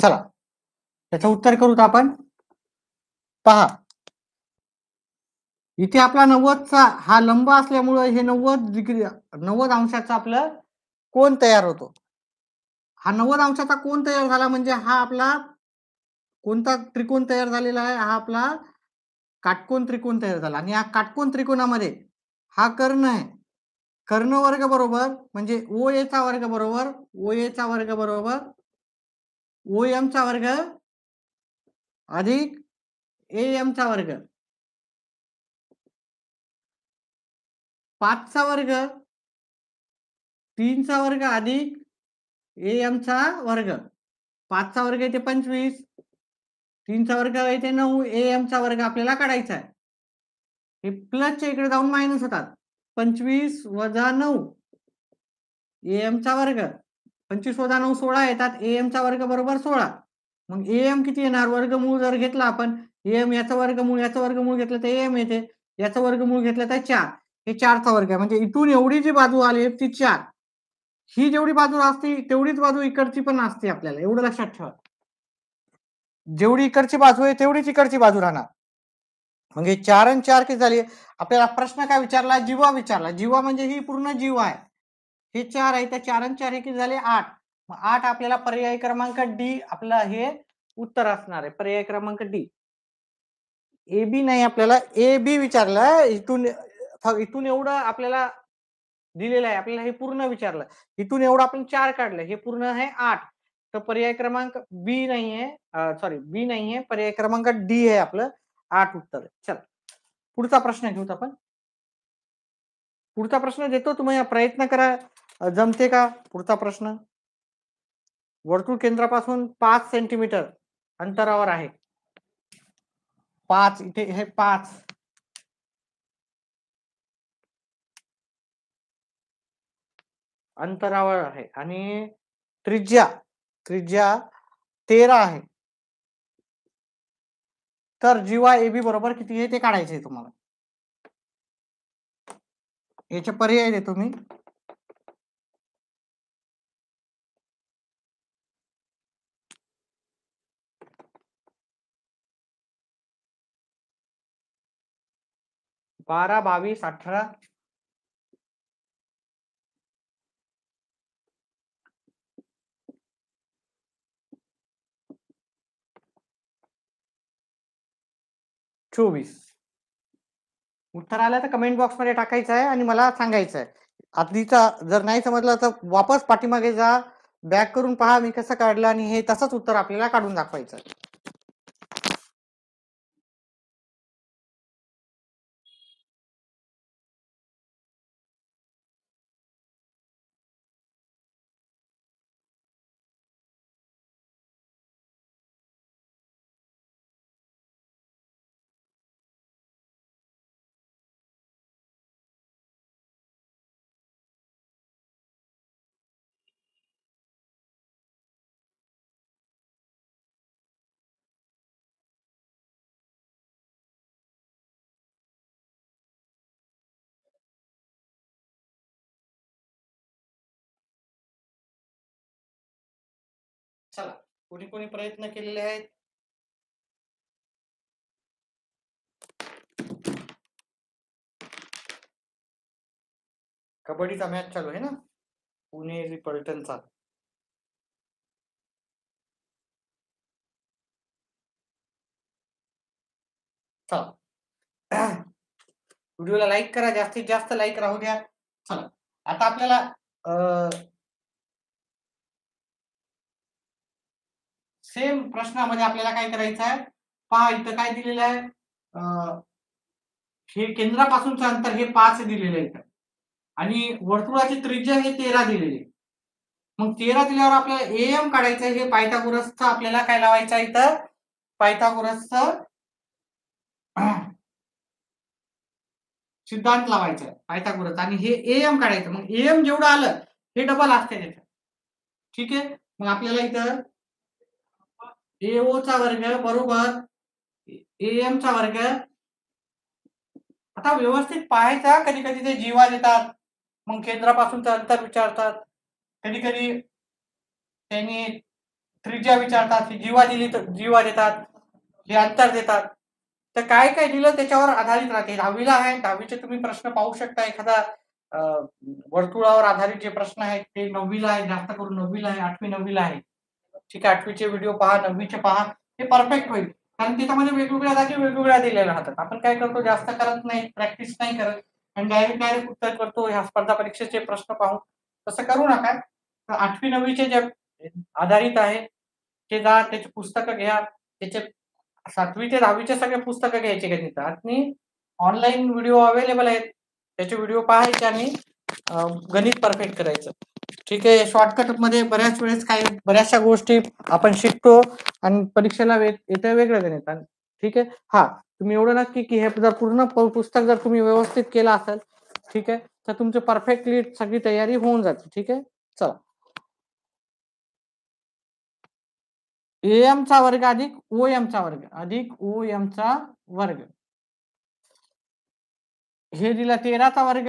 चला त्याचं उत्तर करूत आपण. पहा इथे आपला 90चा हा लंब असल्यामुळे हे 90 अंशाचा आपलं कोन तयार होतो. हा 90 अंशाचा कोन तयार झाला म्हणजे हा आपला कोणता त्रिकोण तयार झालेला आहे? हा आपला काटकोन त्रिकोण तयार झाला आणि या काटकोन त्रिकोणामध्ये हा कर्ण आहे. कर्ण वर्ग बरोबर म्हणजे OA चा वर्ग बरोबर OA चा वर्ग बरोबर OM चा वर्ग अधिक AM चा वर्ग 5 चा वर्ग 3 चा वर्ग अधिक AM चा वर्ग 5 चा वर्ग येते 25 3 चा वर्ग येते 9 AM चा वर्ग आपल्याला काढायचा आहे. हे प्लसच्या इकडे जाऊन मायनस होतात. 25 वजा 9 AM चा वर्ग 25 वजा 9 16 येतात. AM चा वर्ग बरोबर 16. मग AM किती येणार? वर्गमूळ जर घेतला आपण AM याचं वर्गमूळ घेतलं तर AM येते. याचं वर्गमूळ घेतलं तर 4. हे 4 चा वर्ग आहे म्हणजे इथून एवढी जी बाजू आली ती 4. ही जेवढी बाजू असते तेवढीच बाजू इकडची पण असते आपल्याला एवढं लक्षात ठेवा. जेवढी इकडची बाजू आहे तेवढीच इकडची बाजू राहणार. म्हणजे 4 आणि 4 किती झाली? आपल्याला प्रश्न काय विचारला? जीवा विचारला. जीवा म्हणजे ही पूर्ण जीव आहे. हे 4 आहे तर 4 आणि 4 हे किती झाले? 8. मग 8 आपल्याला पर्याय क्रमांक डी आपलं हे उत्तर असणार आहे. पर्याय क्रमांक डी. ए बी नाही आपल्याला ए बी विचारलं. इथून एवढं आपल्याला दिलेलं आहे. आपल्याला हे पूर्ण विचारलं. इथून एवढं आपण 4 काढलं. हे पूर्ण आहे 8. तर पर्याय क्रमांक बी नाहीये. सॉरी बी नाहीये. पर्याय क्रमांक डी आहे आपलं 8 उत्तर. चला पुढचा प्रश्न घेऊत आपण. पुढचा प्रश्न देतो तुम्ही प्रयत्न करा. जमते का? पुढचा प्रश्न वर्तुळ केंद्रापासून 5 सेंटीमीटर अंतरावर आहे. 5 इथे हे 5 अंतरावर आहे आणि त्रिज्या 13 आहे. तर जीवा एबी बरोबर किती आहे ते काढायचे आहे तुम्हाला. याचे पर्याय देतो मी. बारा 22 18 24. उत्तर आलं तर कमेंट बॉक्स मध्ये टाकायचं आहे आणि मला सांगायचं आहे. आधीचा जर नाही समजलं तर वापस पाठीमागे जा, बॅक करून पहा मी कसं काढलं आणि हे तसंच उत्तर आपल्याला काढून दाखवायचं. चला कोणी कोणी प्रयत्न केलेले आहेत? कबड्डीचा मॅच चालू आहे ना, पुणे पलटणचा. चला व्हिडिओला लाईक करा, जास्तीत जास्त लाईक राहू द्या. चला आता आपल्याला सेम प्रश्नामध्ये आपल्याला काय करायचं आहे? पहा इथं काय दिलेलं आहे? हे केंद्रापासूनचं अंतर हे 5 दिलेलं आहे आणि वर्तुळाची त्रिज्या हे 13 दिलेली आहे. मग 13 दिल्यावर आपल्याला AM काढायचं आहे. हे पायथागोरसचं आपल्याला काय लावायचं आहे इथं? पायथागोरसचं सिद्धांत लावायचा आहे पायथागोरस आणि हे AM काढायचं. मग AM जेवढं आलं हे डबल असते त्याचं. ठीक आहे. मग आपल्याला इथं AO चा वर्ग बरोबर AM चा वर्ग. आता व्यवस्थित पाहायचा. कधी कधी ते जीवा देतात, मग केंद्रापासूनचं अंतर विचारतात. कधी कधी त्यांनी त्रिज्या विचारतात, ही जीवा दिली तर जीवा देतात, हे अंतर देतात. तर काय काय दिलं त्याच्यावर आधारित राहते. 10वीला आहे, 10वीचे तुम्ही प्रश्न पाहू शकता. एखादा वर्तुळावर आधारित जे प्रश्न आहेत ते 9वीला आहे, जास्त करून 9वीला आहे, 8वी 9वीला आहे. ठीक आहे, 8वीचे व्हिडिओ पहा, 9वीचे पहा, हे परफेक्ट होईल. कारण त्याच्यामध्ये वेगवेगळ्या जागी वेगवेगळ्या दिलेल्या राहतात. आपण काय करतो, जास्त करत नाही, प्रॅक्टिस नाही करत आणि डायरेक्ट उत्तर करतो ह्या स्पर्धा परीक्षेचे प्रश्न पाहून. तसं करू नका. तर 8वी 9वीचे जे आधारित आहे ते जा, त्याची पुस्तकं घ्या. त्याचे 7वी ते 10वीचे सगळे पुस्तकं घ्यायचे गणितात आणि ऑनलाईन व्हिडिओ अवेलेबल आहेत. त्याचे व्हिडिओ पाहायचे आणि गणित परफेक्ट करायचं. ठीक आहे. शॉर्टकटमध्ये बऱ्याच वेळेस बऱ्याचशा गोष्टी आपण शिकतो आणि परीक्षेला येतं वेगळं गणित. ठीक आहे. हा, तुम्ही एवढं नक्की की हे जर पूर्ण पुस्तक जर तुम्ही व्यवस्थित केलं असेल, ठीक आहे, तर तुमचं परफेक्टली सगळी तयारी होऊन जाते. ठीक आहे. चला, AM चा वर्ग अधिक OM चा वर्ग अधिक OM चा वर्ग, हे दिला 13चा वर्ग.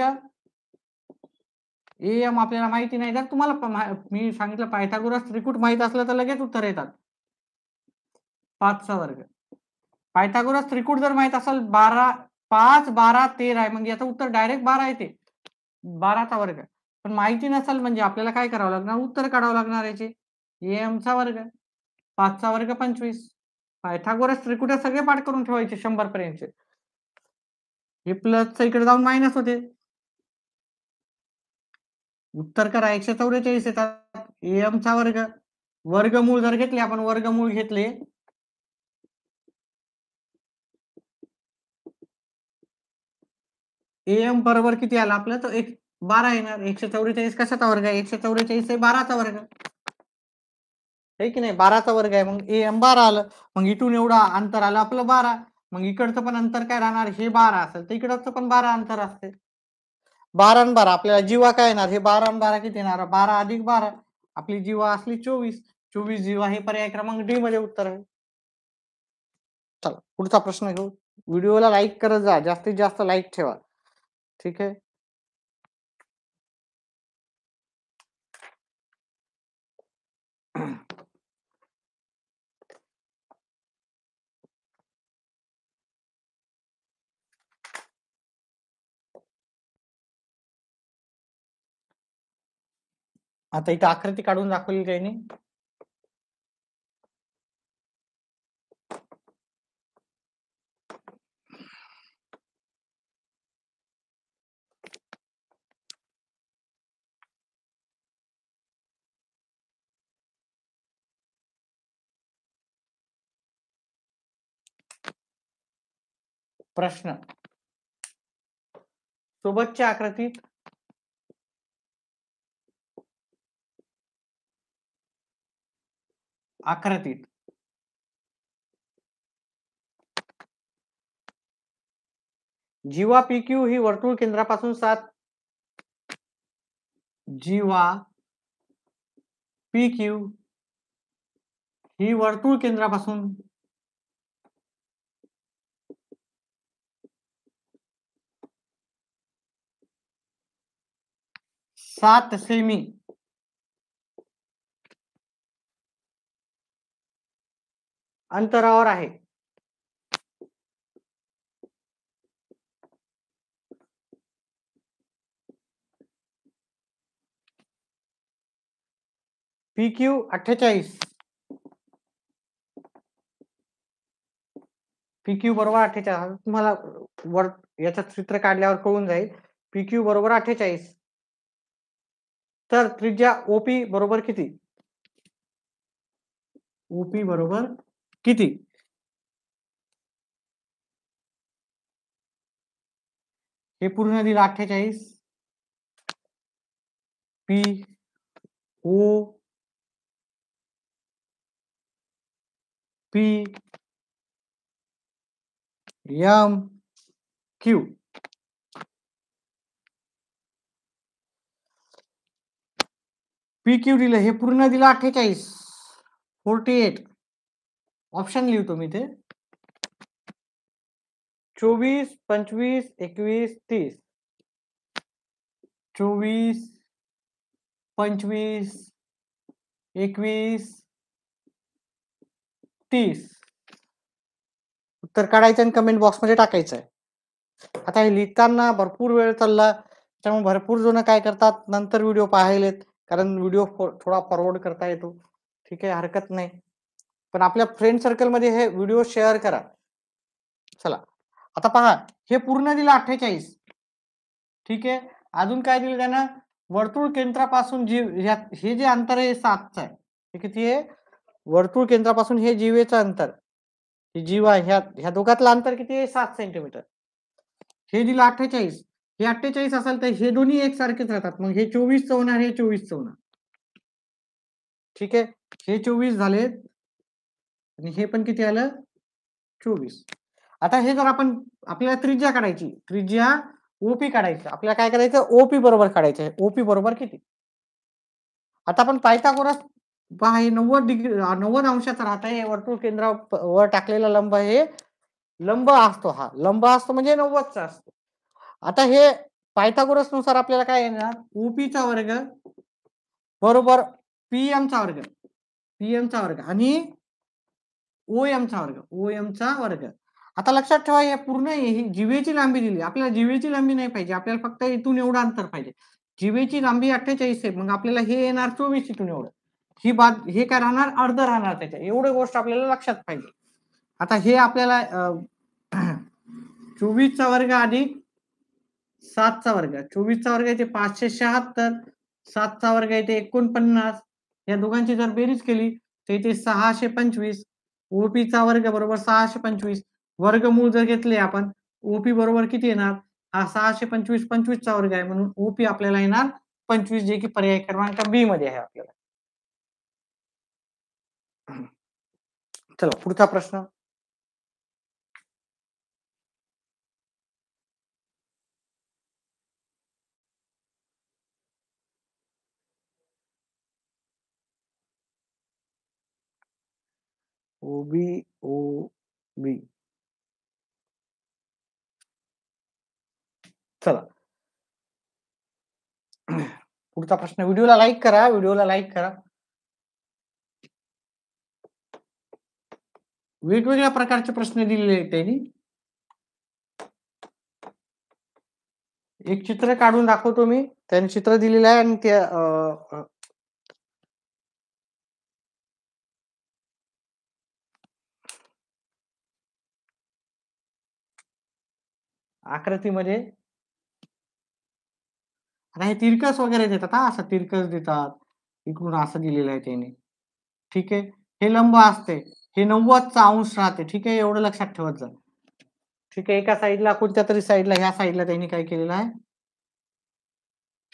AM आपल्याला माहिती नाही. जर तुम्हाला मी सांगितलं पायथागोरस त्रिकूट माहित असलं तर लगेच उत्तर येतात. 5चा वर्ग. पायथागोरस त्रिकूट जर माहित असेल 5, 12, 13 आहे, म्हणजे याचं उत्तर डायरेक्ट 12 येते. 12चा वर्ग. पण माहिती नसेल म्हणजे आपल्याला काय करावं लागणार, उत्तर काढावं लागणार याचे. AM चा वर्ग, 5चा वर्ग 25. पायथागोरस त्रिकूट सगळे पाठ करून ठेवायचे 100 पर्यंतचे. हे प्लस इकडे जाऊन मायनस होते. उत्तर करा, 144 येतात. AM चा वर्ग, वर्गमूळ जर घेतले आपण, वर्गमूळ घेतले, AM बरोबर किती आला आपलं, तर 12 येणार. 144 कशाचा वर्ग आहे, 144 आहे 12चा वर्ग आहे की नाही, 12चा वर्ग आहे. मग AM 12 आलं. मग इथून एवढं अंतर आलं आपलं 12. मग इकडचं पण अंतर काय राहणार, हे 12 असेल तर इकडचं पण 12 अंतर असते. 12 आणि 12 आपल्याला जीवा काय येणार, हे 12 आणि 12 किती येणार, 12 अधिक 12. आपली जीवा असली 24. 24 जीवा हे पर्याय क्रमांक डी मध्ये उत्तर आहे. चला, पुढचा प्रश्न घेऊ. व्हिडिओला लाईक करत जा, जास्तीत जास्त लाईक ठेवा. ठीक आहे. आता इथं आकृती काढून दाखवली त्यांनी. प्रश्न, सोबतच्या आकृतीत जीवा PQ ही वर्तुळ केंद्रापासून 7, जीवा PQ ही वर्तुळ केंद्रापासून 7 सेमी अंतरावर आहे. PQ 48, PQ बरोबर 48. तुम्हाला याचं चित्र काढल्यावर कळून जाईल. PQ बरोबर 48. तर त्रिज्या OP बरोबर किती, OP बरोबर किती, हे पूर्ण दिलं 48. P O P M Q. PQ दिलं, हे पूर्ण दिलं 48. 48 ऑप्शन लिहितो मी ते. 24, 25, 21, 30. 24, 25, 21, 30. उत्तर काढायचं आणि कमेंट बॉक्समध्ये टाकायचं आहे. आता हे लिहिताना भरपूर वेळ चालला, त्यामुळे भरपूर जण काय करतात, नंतर व्हिडिओ पाहायलेत, कारण व्हिडिओ थोडा फॉरवर्ड करता येतो. ठीक आहे, हरकत नाही. पण आपल्या फ्रेंड सर्कलमध्ये हे व्हिडिओ शेअर करा. चला आता पहा, हे पूर्ण दिलं 48. ठीक आहे, अजून काय दिलं त्यानं, वर्तुळ केंद्रापासून हे जे अंतर आहे 7च आहे. हे किती आहे, वर्तुळ केंद्रापासून हे जीवेचं अंतर, हे जीवा ह्या दोघातलं अंतर किती आहे, 7 सेंटीमीटर. हे दिलं 48. हे 48 असेल तर हे दोन्ही एकसारखेच राहतात, मग हे 24 होणार, हे 24 होणार. ठीक आहे, हे 24 झालेत आणि हे पण किती आलं, 24. आता हे जर आपण, आपल्याला त्रिज्या काढायची, त्रिज्या ओपी काढायचं, आपल्याला काय करायचं, ओपी बरोबर काढायचं आहे. ओपी बरोबर किती, आता आपण पायथागोरस पहा, हे 90 अंशाचा राहत आहे, वर्तुळ केंद्रावर टाकलेला लंब, हे लंब असतो, हा लंब असतो म्हणजे 90चा असतो. आता हे पायथागोरस नुसार आपल्याला काय येणार, ओपीचा वर्ग बरोबर पीएमचा वर्ग, पीएमचा वर्ग आणि ओएमचा वर्ग, ओएमचा वर्ग. आता लक्षात ठेवा, हे पूर्ण ही जीवेची लांबी दिली, आपल्याला जीवेची लांबी नाही पाहिजे, आपल्याला फक्त इथून एवढं अंतर पाहिजे. जीवेची लांबी 48 आहे, मग आपल्याला हे येणार 24 इथून एवढं. ही बात, हे काय राहणार, अर्ध राहणार त्याच्या, एवढी गोष्ट आपल्याला लक्षात पाहिजे. आता हे आपल्याला 24चा वर्ग अधिक 7चा वर्ग, 24चा वर्ग येते 576, 7चा वर्ग येते 49, या दोघांची जर बेरीज केली तर येते 625. ओपीचा वर्ग बरोबर 625, वर्गमूळ जर घेतले आपण, ओपी बरोबर किती येणार, हा 625 25चा वर्ग आहे, म्हणून ओपी आपल्याला येणार 25, जे की पर्याय क्रमांक बी मध्ये आहे आपल्याला. चला पुढचा प्रश्न. ओबी ओ बी, चला पुढचा प्रश्न. व्हिडिओला लाईक करा, व्हिडिओला लाईक करा. वेगवेगळ्या प्रकारचे प्रश्न दिलेले आहेत त्यांनी. एक चित्र काढून दाखवतो मी, त्यांनी चित्र दिलेलं आहे आणि ते आकृतीमध्ये, आता हे तिरकस वगैरे देतात, हा असं तिरकस देतात, इकडून असं दिलेलं आहे त्यांनी. ठीक आहे, हे लंब असते, हे 90चा अंश राहते. ठीक आहे, एवढं लक्षात ठेवत जा. ठीक आहे, एका साईडला, कोणत्या तरी साईडला, ह्या साईडला त्यांनी काय केलेलं आहे,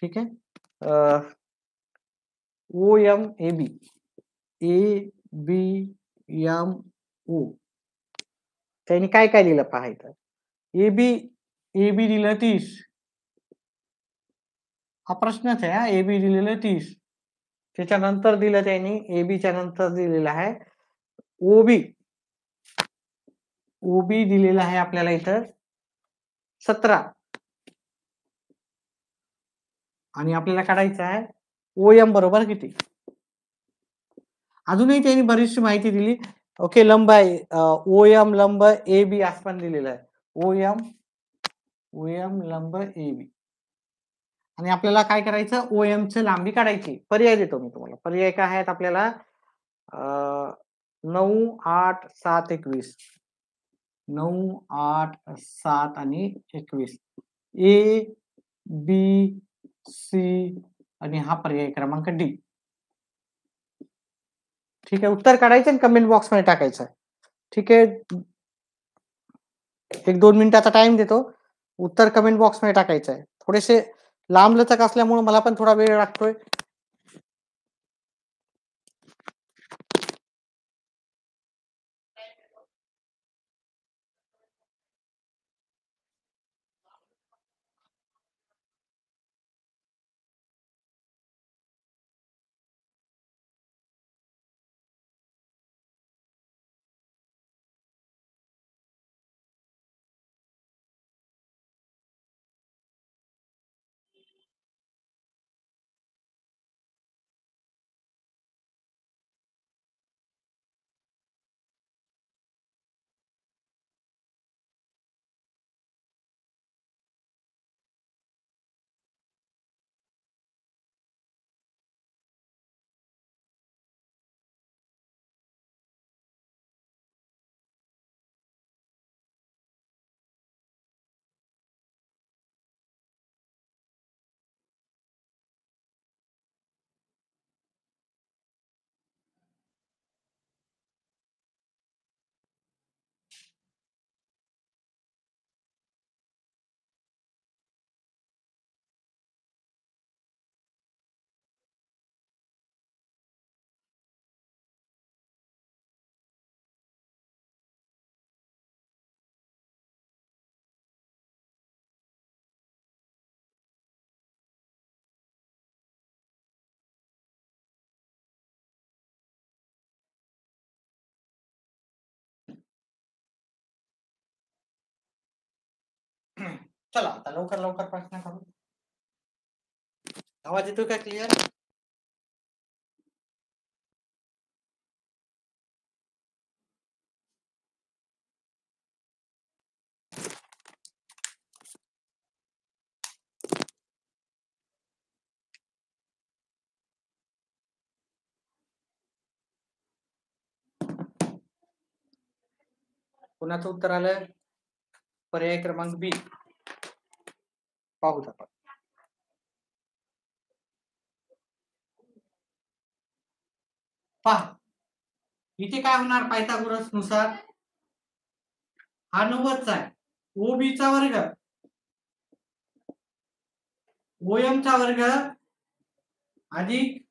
ठीक आहे, O M A B, A B M O, त्यांनी काय काय लिहिलं पाहायचं. ए बी दिलं 30, हा प्रश्नच आहे, हा ए बी दिलेलं 30. त्याच्यानंतर दिलं त्यांनी, ए बीच्या नंतर दिलेलं आहे ओबी, ओबी दिलेलं आहे आपल्याला इथं 17, आणि आपल्याला काढायचं आहे ओएम बरोबर किती. अजूनही त्यांनी बरीचशी माहिती दिली. ओके, लंब आहे ओएम, लंब ए बी असं पण दिलेलं आहे, ओएम लंब ए बी, आणि आपल्याला काय करायचं, ओएम ची लांबी काढायची. पर्याय देतो मी तुम्हाला, पर्याय काय आहेत आपल्याला, 9, 8, 7, 21, 9, 8, 7 आणि 21, ए बी सी आणि हा पर्याय क्रमांक डी. ठीक आहे, उत्तर काढायचं आणि कमेंट बॉक्स मध्ये टाकायचं. ठीक आहे, 1-2 मिनिटाचा टाइम देतो, उत्तर कमेंट बॉक्स मध्ये टाकायचं आहे. थोडेसे लांब लचक असल्यामुळे मला पण थोडा वेळ लागतोय. चला आता लवकर लवकर प्रश्न करू. आवाज येतोय का क्लिअर? कुणाचं उत्तर आलं? पर्याय क्रमांक बी. पाहूत आपण. पहा इथे काय होणार पायथागोरस नुसार? हा 90चा आहे. ओबीचा वर्ग ओएमचा वर्ग अधिक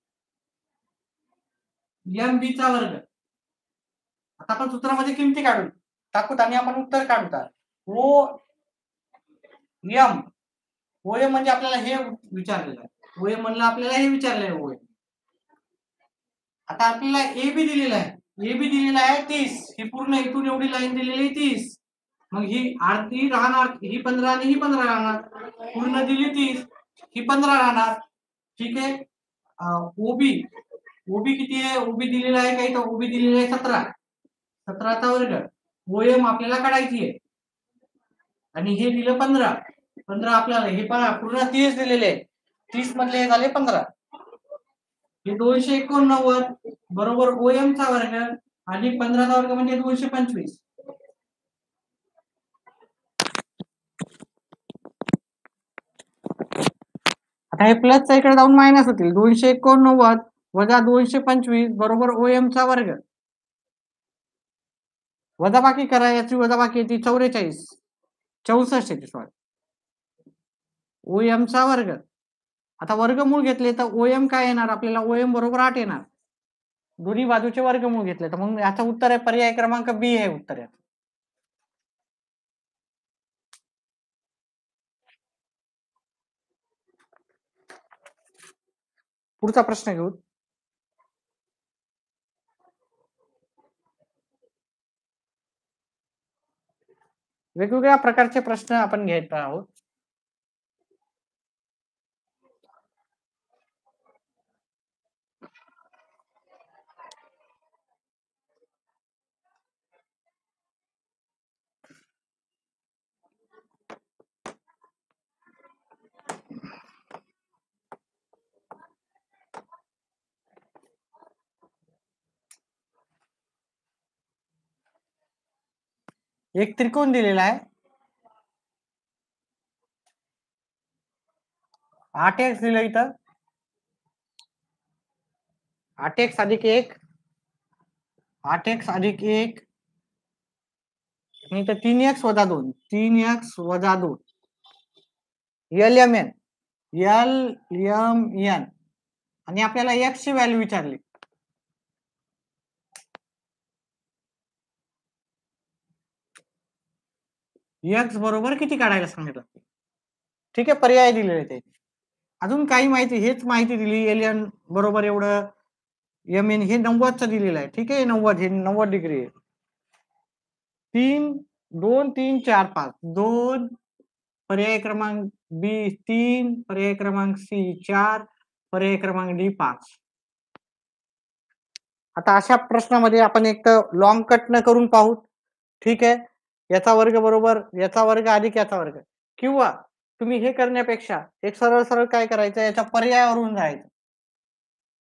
एमबीचा वर्ग. आता आपण सूत्रामध्ये किमती काढू टाकूत आणि आपण उत्तर काढूत. ओ एम ओएम म्हणजे आपल्याला हे विचारलेलं आहे. ओएम म्हणलं आपल्याला हे विचारलेलं आहे ओएम. आता आपल्याला ए बी दिलेला आहे. ए बी दिलेला आहे 30. ही पूर्ण इथून एवढी लाईन दिलेली आहे 30. मग ही आरती राहणार, ही 15 आणि ही 15 राहणार. पूर्ण दिली 30, ही 15 राहणार. ठीक आहे. ओबी ओबी किती आहे? ओबी दिलेला आहे काही तर ओबी दिलेला आहे 17. 17चा वर्ग. ओएम आपल्याला काढायची आहे आणि हे दिलं 15. 15 आपल्याला हे पहा पूर्ण 30 दिलेले आहे. 30 मधले हे झाले 15. हे 289 बरोबर ओएमचा वर्ग आणि 15चा वर्ग म्हणजे 225. आता हे प्लसचा इकडे जाऊन मायनस होतील. 289 वजा 225 बरोबर ओएमचा वर्ग. वजाबाकी करा, याची वजाबाकी येते 44. 64 येते सॉरी. ओएमचा वर्ग. आता वर्गमूळ घेतले तर ओएम काय येणार आपल्याला? ओएम बरोबर 8 येणार. दोन्ही बाजूचे वर्गमूळ घेतले तर मग याचं उत्तर आहे पर्याय क्रमांक बी हे उत्तर आहे. पुढचा प्रश्न घेऊ. वेगवेगळ्या प्रकारचे प्रश्न आपण घेत आहोत. एक त्रिकोण दिलेला आहे. 8x दिलं इथं. 8x अधिक 1 8x अधिक 1 आणि तर 3x वजा 2 3x वजा 2 LMN LMN आणि आपल्याला x ची व्हॅल्यू विचारली. x बरोबर किती काढायला सांगितलं. ठीक आहे. पर्याय दिलेले ते. अजून काही माहिती हेच माहिती दिली. एलियन बरोबर एवढं एम हे 90चं दिलेलं आहे. ठीक आहे. 90 हे 90 डिग्री आहे. 3 2 3 4 5 2 पर्याय क्रमांक बी 3 पर्याय क्रमांक सी 4 पर्याय क्रमांक डी 5. आता अशा प्रश्नामध्ये आपण एक लॉंग कट न करून पाहू. ठीक आहे. याचा वर्ग बरोबर याचा वर्ग अधिक याचा वर्ग. किंवा तुम्ही हे करण्यापेक्षा एक सरळ सरळ काय करायचं, याच्या पर्यायावरून जायचं.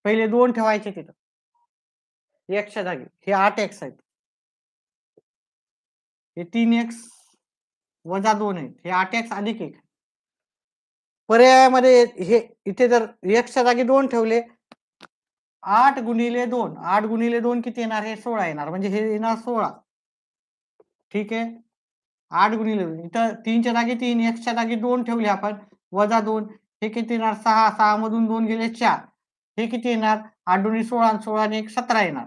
पहिले 2 ठेवायचे तिथं एक्सच्या जागी. हे 8x आहेत. हे 3x वजा 2 आहेत. हे 8x अधिक 1. पर्यायामध्ये हे इथे जर एक्सच्या जागी 2 ठेवले 8 गुणिले 2 8 गुणिले 2 किती येणार? हे 16 येणार. म्हणजे हे येणार 16. ठीक आहे. 8 गुणिले 2 इथं 3च्या जागी 3 एक्सच्या जागी 2 ठेवले आपण वजा 2 हे किती येणार? 6 6 मधून 2 गेले 4. हे किती येणार? 8 दुनी 16 आणि 16 आणि 1 17 येणार.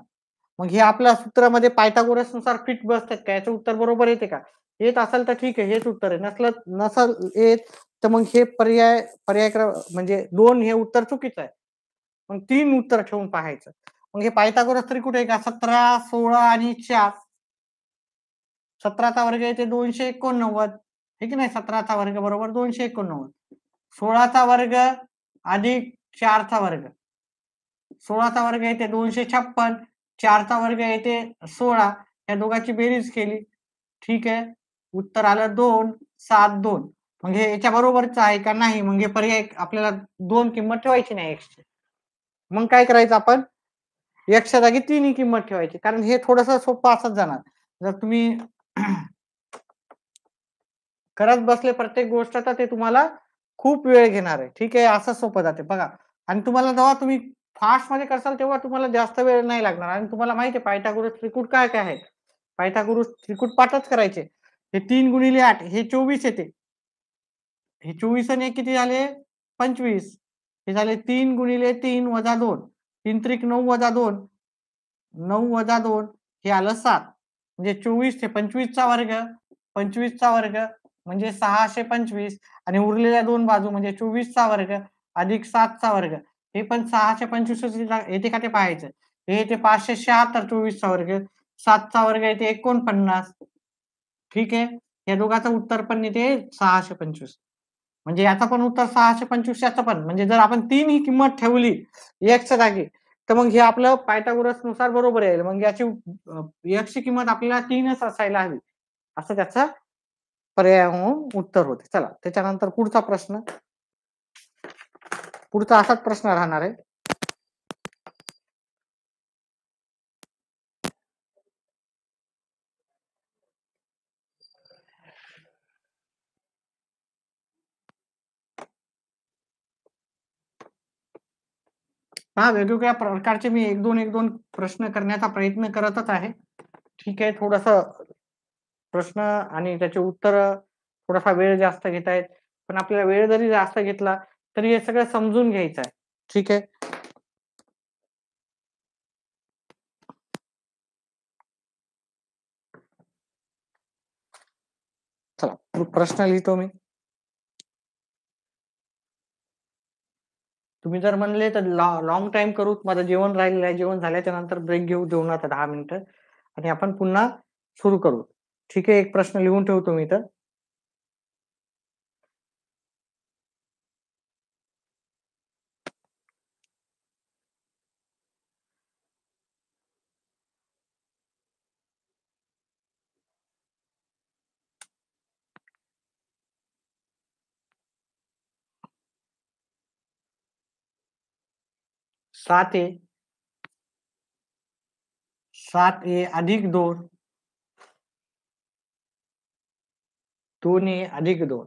मग हे आपल्या सूत्रामध्ये पायथागोरस नुसार फिट बसतात का? याचं उत्तर बरोबर येते का? येत असेल तर ठीक आहे, हेच उत्तर आहे. नसल येत तर मग हे पर्याय म्हणजे 2 हे उत्तर चुकीचं आहे. मग 3 उत्तर ठेवून पाहायचं. मग हे पायथागोरस तरी कुठे आहे का? 17 16 आणि 4. 17चा वर्ग येते 289 हे की नाही, 17चा वर्ग बरोबर 289. 16चा वर्ग अधिक 4चा वर्ग, 16चा वर्ग येते 256, 4चा वर्ग येते 16, या दोघांची बेरीज केली. ठीक आहे, उत्तर आलं 272. मग हे याच्या बरोबरच आहे का नाही, मग हे पर्याय आपल्याला दोन किंमत ठेवायची नाही एक्सची. मग काय करायचं आपण, एक्सच्या जागी 3 ही किंमत ठेवायची, कारण हे थोडस सोपं असंच जाणार. जर तुम्ही करत बसले प्रत्येक गोष्ट तर ते तुम्हाला खूप वेळ घेणार आहे. ठीक आहे, असं सोपं जाते बघा. आणि तुम्हाला जेव्हा तुम्ही फास्ट मध्ये करसाल तेव्हा तुम्हाला जास्त वेळ नाही लागणार. आणि तुम्हाला माहिती आहे पायथागोरस त्रिकूट काय काय आहे. पायथागोरस त्रिकूट पाठच करायचे. हे 3 गुणिले 8 हे 24 येते. हे 24 आणि 1 किती झाले, 25. हे झाले 3 गुणिले 3 वजा 2, 3 त्रिक 9 वजा 2, 9 वजा 2 हे आलं 7. म्हणजे 24 ते 25चा वर्ग, 25चा वर्ग म्हणजे 625, आणि उरलेल्या दोन बाजू म्हणजे 24चा वर्ग अधिक 7चा वर्ग, हे पण 625 येते का ते पाहायचं. हे येते 576 24चा वर्ग, 7चा वर्ग येते 49. ठीक आहे, या दोघांचं उत्तर पण येते 625. म्हणजे याचा पण उत्तर 625, याचं पण. म्हणजे जर आपण 3 ही किंमत ठेवली एक्सच्या जागी तर मग हे आपलं पायथागोरस नुसार बरोबर येईल. मग याची एक्सची किंमत आपल्याला 3च असायला हवी, असं त्याचा पर्याय म्हणून उत्तर होते. चला त्याच्यानंतर पुढचा प्रश्न, पुढचा असाच प्रश्न राहणार आहे. हा, वेगवेगळ्या प्रकारचे मी एक दोन प्रश्न करण्याचा प्रयत्न करतच आहे. ठीक आहे, थोडस प्रश्न आणि त्याचे उत्तर थोडासा वेळ जास्त घेत आहेत, पण आपल्याला वेळ जरी जास्त घेतला तरी हे सगळं समजून घ्यायचं आहे. ठीक आहे, चला प्रश्न लिहितो मी. तुम्ही जर म्हणले तर लॉंग टाइम करू, माझं जेवण राहिलेलं आहे, जेवण झाल्याच्या नंतर ब्रेक घेऊ जेवणाचा 10 मिनिटं, आणि आपण पुन्हा सुरू करू. ठीक आहे, एक प्रश्न लिहून ठेवतो मी तर. सात ए अधिक 2, 2 ए अधिक 2,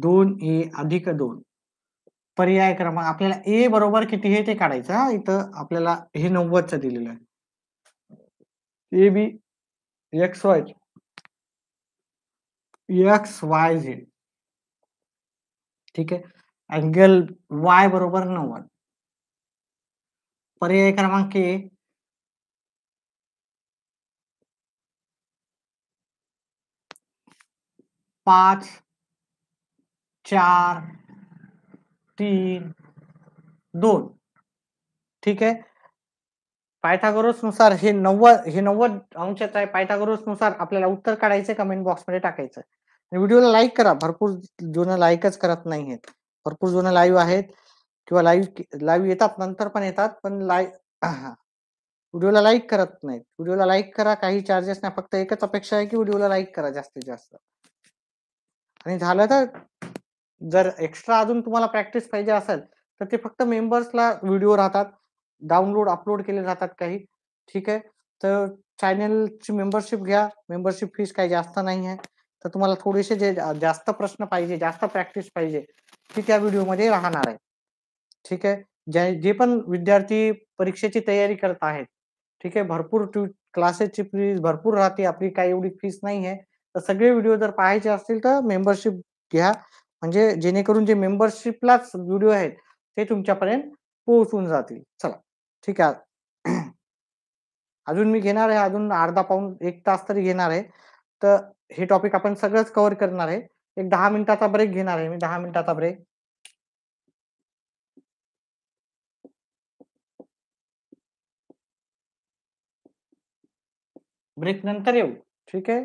2 ए अधिक 2. पर्याय क्रमांक आपल्याला ए बरोबर किती हे ते काढायचं. हा, इथं आपल्याला हे 90चं दिलेलं आहे. A B X Y, X Y Z. ठीक आहे, अँगल वाय बरोबर 90. पर्याय क्रमांक ए 5, 4, 3, 2. ठीक आहे, पायथागोरस नुसार हे 90 अंशाचं आहे. पायथागोरस नुसार आपल्याला उत्तर काढायचं, कमेंट बॉक्स मध्ये टाकायचं. व्हिडिओला लाईक करा, भरपूर जण लाईकच करत नाही आहेत. भरपूर जण लाईव्ह आहेत किंवा लाईव्ह येतात, नंतर पण येतात, पण व्हिडिओला लाईक करत नाहीत. व्हिडिओला लाईक करा, काही चार्जेस नाही, फक्त एकच अपेक्षा आहे की व्हिडिओला लाईक करा जास्तीत जास्त. आणि झालं तर जर एक्स्ट्रा अजून तुम्हाला प्रॅक्टिस पाहिजे असेल तर ते फक्त मेंबर्सला व्हिडिओ राहतात, डाउनलोड अपलोड केले जातात काही. ठीक आहे, तर चॅनलची मेंबरशिप घ्या. मेंबरशिप फीस काही जास्त नाही आहे. तर तुम्हाला थोडेसे जे जास्त प्रश्न पाहिजे, जास्त प्रॅक्टिस पाहिजे, ती त्या व्हिडिओमध्ये राहणार आहे. ठीक आहे, जे पण विद्यार्थी परीक्षेची तयारी करत आहेत, ठीक आहे, भरपूर क्लासेसची फीस भरपूर राहते, आपली काही एवढी फीस नाही आहे. तर सगळे व्हिडिओ जर पाहायचे असतील तर मेंबरशिप घ्या, म्हणजे जेणेकरून जे मेंबरशिपलाच व्हिडिओ आहेत ते तुमच्यापर्यंत पोहोचून जातील. चला ठीक आहे, अजून मी घेणार आहे, अजून अर्धा पाऊण 1 तास तरी घेणार आहे. तर हे टॉपिक आपण सगळंच कव्हर करणार आहे. एक 10 मिनिटाचा ब्रेक घेणार आहे मी, 10 मिनिटाचा ब्रेक. ब्रेक नंतर येऊ. ठीक आहे.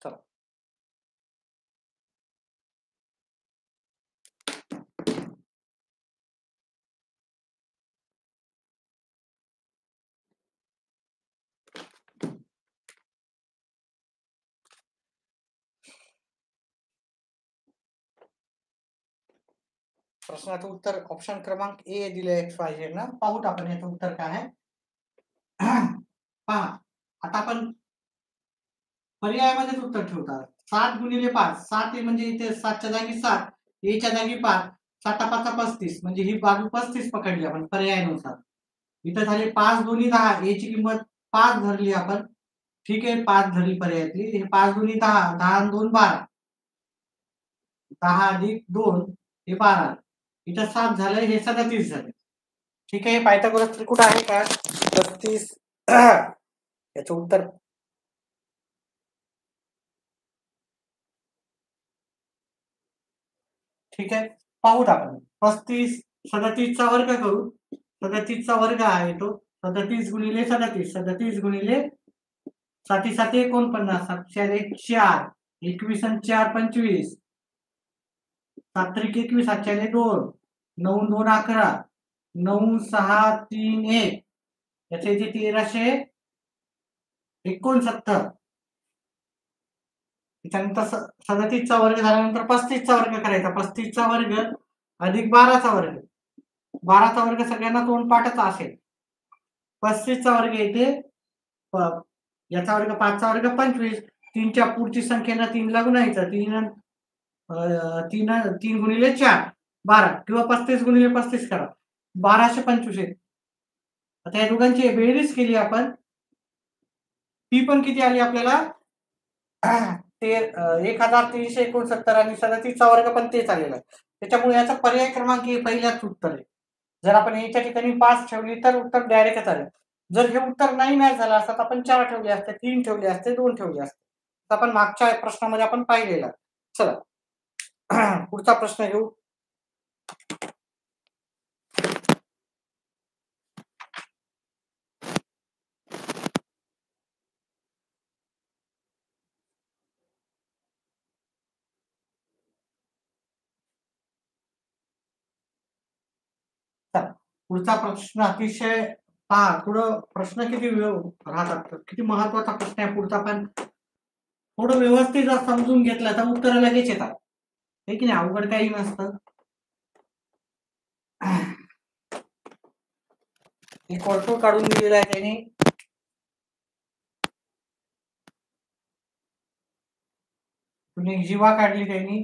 चला प्रश्नाचं उत्तर ऑप्शन क्रमांक ए दिले पाहिजे ना. पाहूत आपण याचं उत्तर काय आहे. पहा आता आपण पर्यायामध्येच उत्तर ठेवतात. 7 गुणिले 5 7 म्हणजे इथे 7च्या जागी 7 एच्या जागी 5 7 5 35 म्हणजे ही बाजू 35 पकडली आपण पर्यायानुसार. इथं झाले 5 दोन्ही 10 एची किंमत 5 धरली आपण. ठीक आहे 5 धरली पर्यायातली. हे 5 दोन्ही 10 10 आणि 2 12 10 अधिक 2 हे 12 इथं 7 झालं हे 37 झाले. ठीक आहे पायथागोरस त्रिकुट आहे का 36 याचं उत्तर ठीक आहे पाहूत आपण 35 37चा वर्ग करू 37चा वर्ग आहे तो 37 गुणिले 37 37 गुणिले 7 7 49 7 1 4 21 आणि 4 25 7 त्रिक 21 7 2 9 2 11 9 6 3 1 याचे जे 1369 त्याच्यानंतर 37चा वर्ग झाल्यानंतर 35चा वर्ग करायचा 35चा वर्ग अधिक 12चा वर्ग 12चा वर्ग सगळ्यांना तोंडपाठच असेल 35चा वर्ग येते याचा वर्ग 5चा वर्ग 25 3च्या पुढची संख्येला 3 ला गुणायचं 3 गुणिले 4 12 किंवा 35 गुणिले 35 करा 1225 आता या दोघांची बेरीज केली आपण ती पण किती आली आपल्याला ते 1369 आणि 37चा वर्ग पण तेच आलेला आहे त्याच्यामुळे याचा पर्याय क्रमांक हे पहिल्याच उत्तर आहे जर आपण याच्या ठिकाणी 5 ठेवली तर उत्तर डायरेक्टच आलं जर हे उत्तर नाही मॅच झालं असतं तर आपण 4 ठेवले असते 3 ठेवले असते 2 ठेवले असते आपण मागच्या प्रश्नामध्ये आपण पाहिलेला चला पुढचा प्रश्न घेऊ पुढचा प्रश्न अतिशय पहा थोडं प्रश्न किती राहतात किती महत्वाचा प्रश्न आहे पुढचा पण थोडं व्यवस्थित जर समजून घेतलं तर उत्तर लगेच येतात हे की नाही अवघड काही नसतं एक वर्तुळ काढून दिलेला आहे त्याने तुम्ही जीवा काढली त्यांनी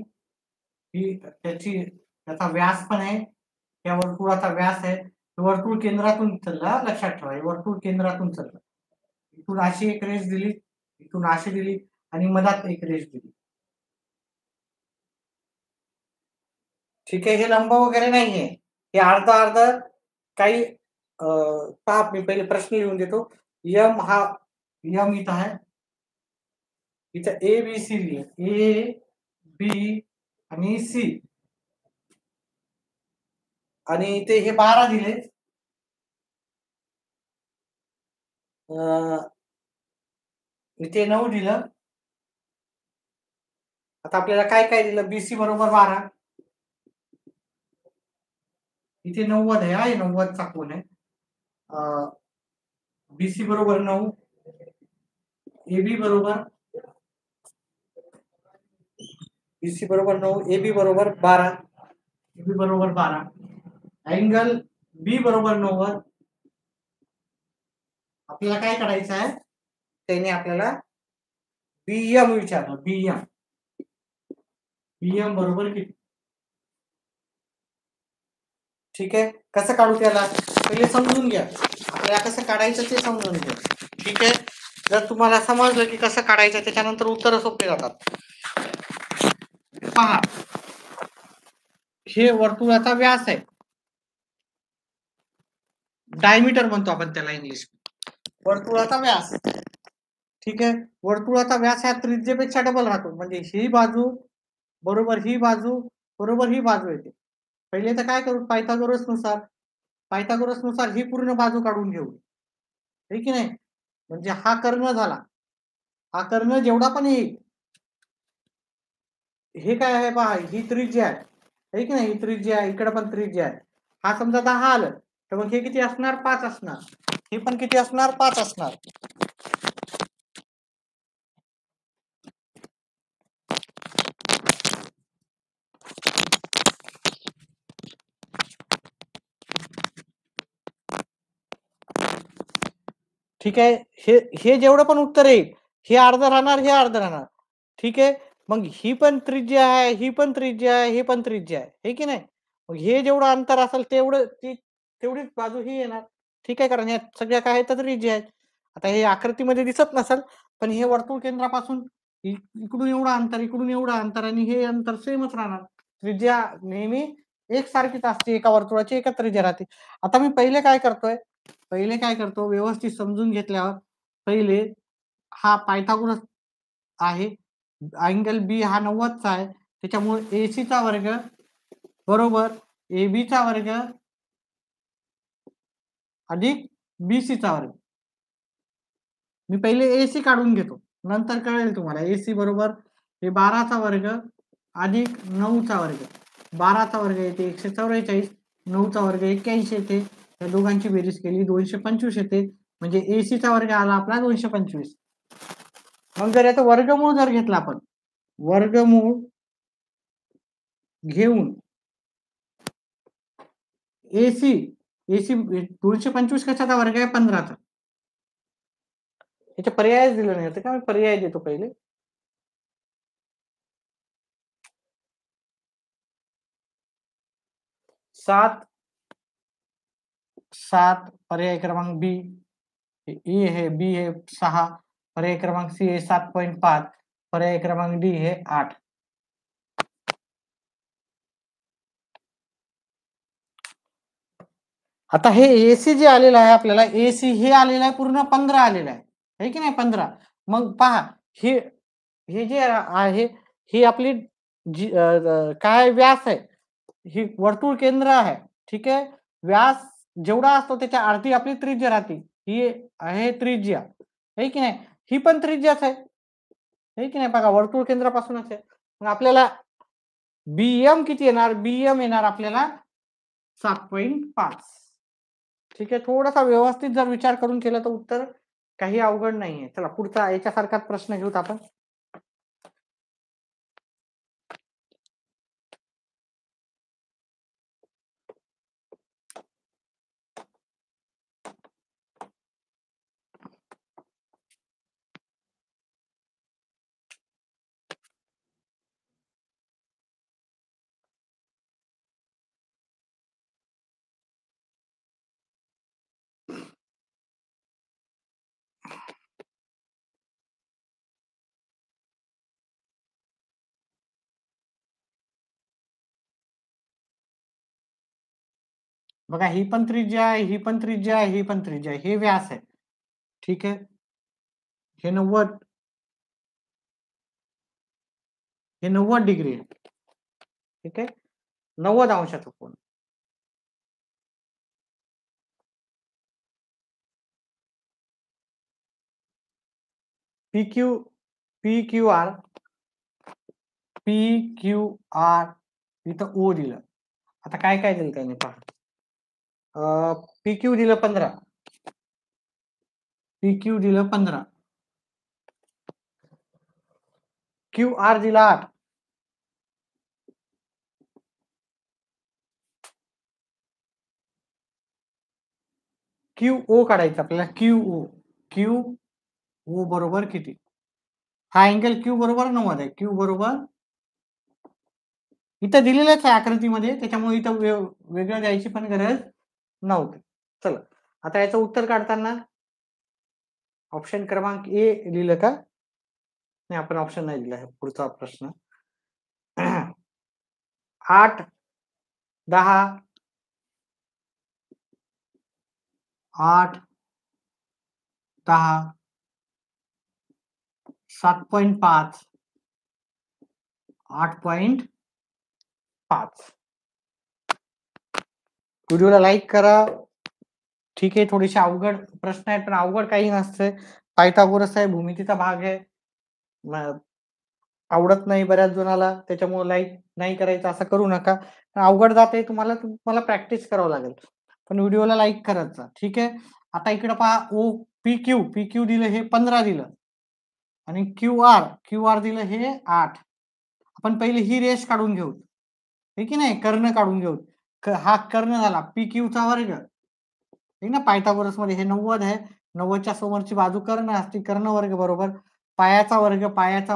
ही त्याचा व्यास पण आहे त्या वर्तुळाचा व्यास आहे वर्तुळ केंद्रातून चालला लक्षात ठेवा वर्तुळ केंद्रातून चाललं इथून अशी एक रेष दिली इथून अशी दिली आणि मधात एक रेष दिली ठीक आहे हे लंब वगैरे नाहीये हे अर्ध अर्ध काही ताप मी पहिले प्रश्न लिहून देतो यम हा यम इथं आहे इथं ए बी सी लिहिले ए बी आणि सी आणि इथे हे 12 दिले इथे 9 दिलं आता आपल्याला काय काय दिलं बीसी बरोबर 12 इथे 90 आहे 90 चा कोण आहे बीसी बरोबर 9 एबी बरोबर बीसी बरोबर 9 एबी बरोबर 12 एबी बरोबर 12 अँगल बी बरोबर 90 आपल्याला काय करायचं आहे त्याने आपल्याला बीएम विचारलं बीएम बीएम बरोबर किती ठीक आहे कसं काढू त्याला पहिले समजून घ्या आपल्याला कसं काढायचं ते समजून घ्या ठीक आहे जर तुम्हाला समजलं की कसं काढायचं त्याच्यानंतर उत्तर सोपे जातात पहा हे वर्तुळाचा व्यास आहे डायमीटर म्हणतो आपण त्याला इंग्लिश वर्तुळाचा व्यास ठीक आहे वर्तुळाचा व्यास हा त्रिज्येपेक्षा डबल राहतो म्हणजे ही बाजू बरोबर ही बाजू येते पहिले तर काय करू पायथागोरस नुसार ही पूर्ण बाजू काढून घेऊ ठीक आहे नाही म्हणजे हा कर्ण झाला हा कर्ण जेवढा पण येईल हे काय आहे पहा, ही त्रिज्या आहे की नाही, ही त्रिज्या आहे, इकडे पण त्रिज्या आहे. हा समजा 10 आलं तर मग हे किती असणार, 5 असणार. हे पण किती असणार, 5 असणार. ठीक आहे. हे जेवढं पण उत्तर येईल हे अर्ध राहणार, हे अर्ध राहणार. ठीक आहे. मग ही पण त्रिज्या आहे, ही पण त्रिज्या आहे, हे पण त्रिज्या आहे, हे की नाही. मग हे जेवढं अंतर असेल तेवढं तेवढीच बाजू ही येणार. ठीक आहे, कारण या सगळ्या काय आहेत तर त्रिज्या आहेत. आता हे आकृतीमध्ये दिसत नसेल, पण हे वर्तुळ केंद्रापासून इकडून एवढं अंतर, इकडून एवढं अंतर आणि हे अंतर सेमच राहणार. त्रिज्या नेहमी एकसारखीच असते, एका वर्तुळाची एकच त्रिज्या राहते. आता मी पहिले काय करतो, व्यवस्थित समजून घेतल्यावर पहिले हा पायथागोरस आहे, अँगल बी हा 90चा आहे, त्याच्यामुळे AC चा वर्ग बरोबर AB चा वर्ग अधिक BC चा वर्ग. मी पहिले AC काढून घेतो, नंतर कळेल तुम्हाला. AC बरोबर हे 12चा वर्ग अधिक 9चा वर्ग. 12चा वर्ग येते 144, 9चा वर्ग 81 येते. त्या दोघांची बेरीज केली 225 येते. म्हणजे AC चा वर्ग आला आपला 225. मग जर याचं वर्गमूळ जर घेतला आपण, वर्गमूळ घेऊन AC 225 कशाचा वर्ग आहे, 15चा. याचे पर्याय दिले नाही होते का, मी पर्याय देतो पहिले. 7 7 पर्याय क्रमांक बी, ए है बी है 6, पर्याय क्रमांक सी है 7.5, पर्याय क्रमांक डी है 8. आता हे AC जे आलेलं आहे आपल्याला, AC हे आलेलं आहे पूर्ण 15 आलेलं आहे की नाही, 15. मग पहा हे हे जे आहे ही आपली काय व्यास आहे, ही वर्तुळ केंद्र आहे. ठीक आहे, व्यास जेवढा असतो त्याच्या अर्धी आपली त्रिज्या राहते. ही आहे त्रिज्या, आहे की नाही. ही पण त्रिज्याच आहे की नाही. बघा वर्तुळ केंद्रापासूनच आहे. मग आपल्याला BM किती येणार, BM येणार आपल्याला 7.5. ठीक आहे, थोडासा व्यवस्थित जर विचार करून केला तर उत्तर काही अवघड नाहीये. चला पुढचा याच्यासारखाच प्रश्न घेऊत आपण. बघा ही पण त्रिज्या आहे, ही पण त्रिज्या आहे, ही पण त्रिज्या आहे, हे व्यास आहे. ठीक आहे, हे 90, हे 90 डिग्री आहे. ठीक आहे, 90 अंशाचा कोण. PQR इथं O दिलं. आता काय काय दिलं त्याने पहा, PQ दिलं 15, PQ दिलं 15, QR दिला 8, QO काढायचं आपल्याला. QO बरोबर किती, हा अँगल Q बरोबर 90 आहे. Q बरोबर इथं दिलेलंच आहे आकृतीमध्ये, त्याच्यामुळे इथं वेगळं द्यायची पण गरज नव्हती. चला आता याचं उत्तर काढताना ऑप्शन क्रमांक ए लिहिलं का, नाही आपण ऑप्शन नाही दिला आहे. पुढचा प्रश्न 8 10 8 10 7.5 8.5. व्हिडिओला लाईक करा. ठीक आहे, थोडेसे अवघड प्रश्न आहेत पण अवघड काही नसते. पायथागोरस आहे, भूमितीचा भाग आहे. आवडत नाही बऱ्याच जणाला, त्याच्यामुळे लाईक नाही करायचं असं करू नका. अवघड जाते तुम्हाला प्रॅक्टिस करावं लागेल. पण व्हिडिओला लाईक करत जा. ठीक आहे. आता इकडे पहा पी-क्यू दिलं हे 15 दिलं आणि क्यू-आर दिलं हे 8. आपण पहिले ही रेष काढून घेऊ. हे की नाही? कर्ण काढून घेऊ. हा कर्ण झाला पी-क्यूचा वर्ग. ठीक ना? पायथागोरसमध्ये हे 90 आहे. 90च्या समोरची बाजू कर्ण असते. कर्ण वर्ग बरोबर पायाचा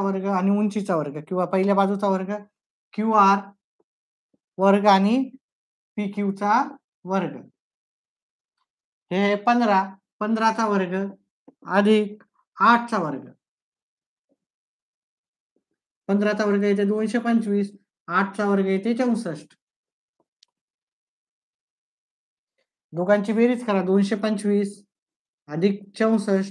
वर्ग आणि उंचीचा वर्ग किंवा पहिल्या बाजूचा वर्ग क्यू-आर वर्ग आणि पी-क्यूचा वर्ग. हे 15चा वर्ग अधिक 8चा वर्ग. 15चा वर्ग येते 225, 8चा वर्ग येते 64. दोघांची बेरीज करा. 225 अधिक 64,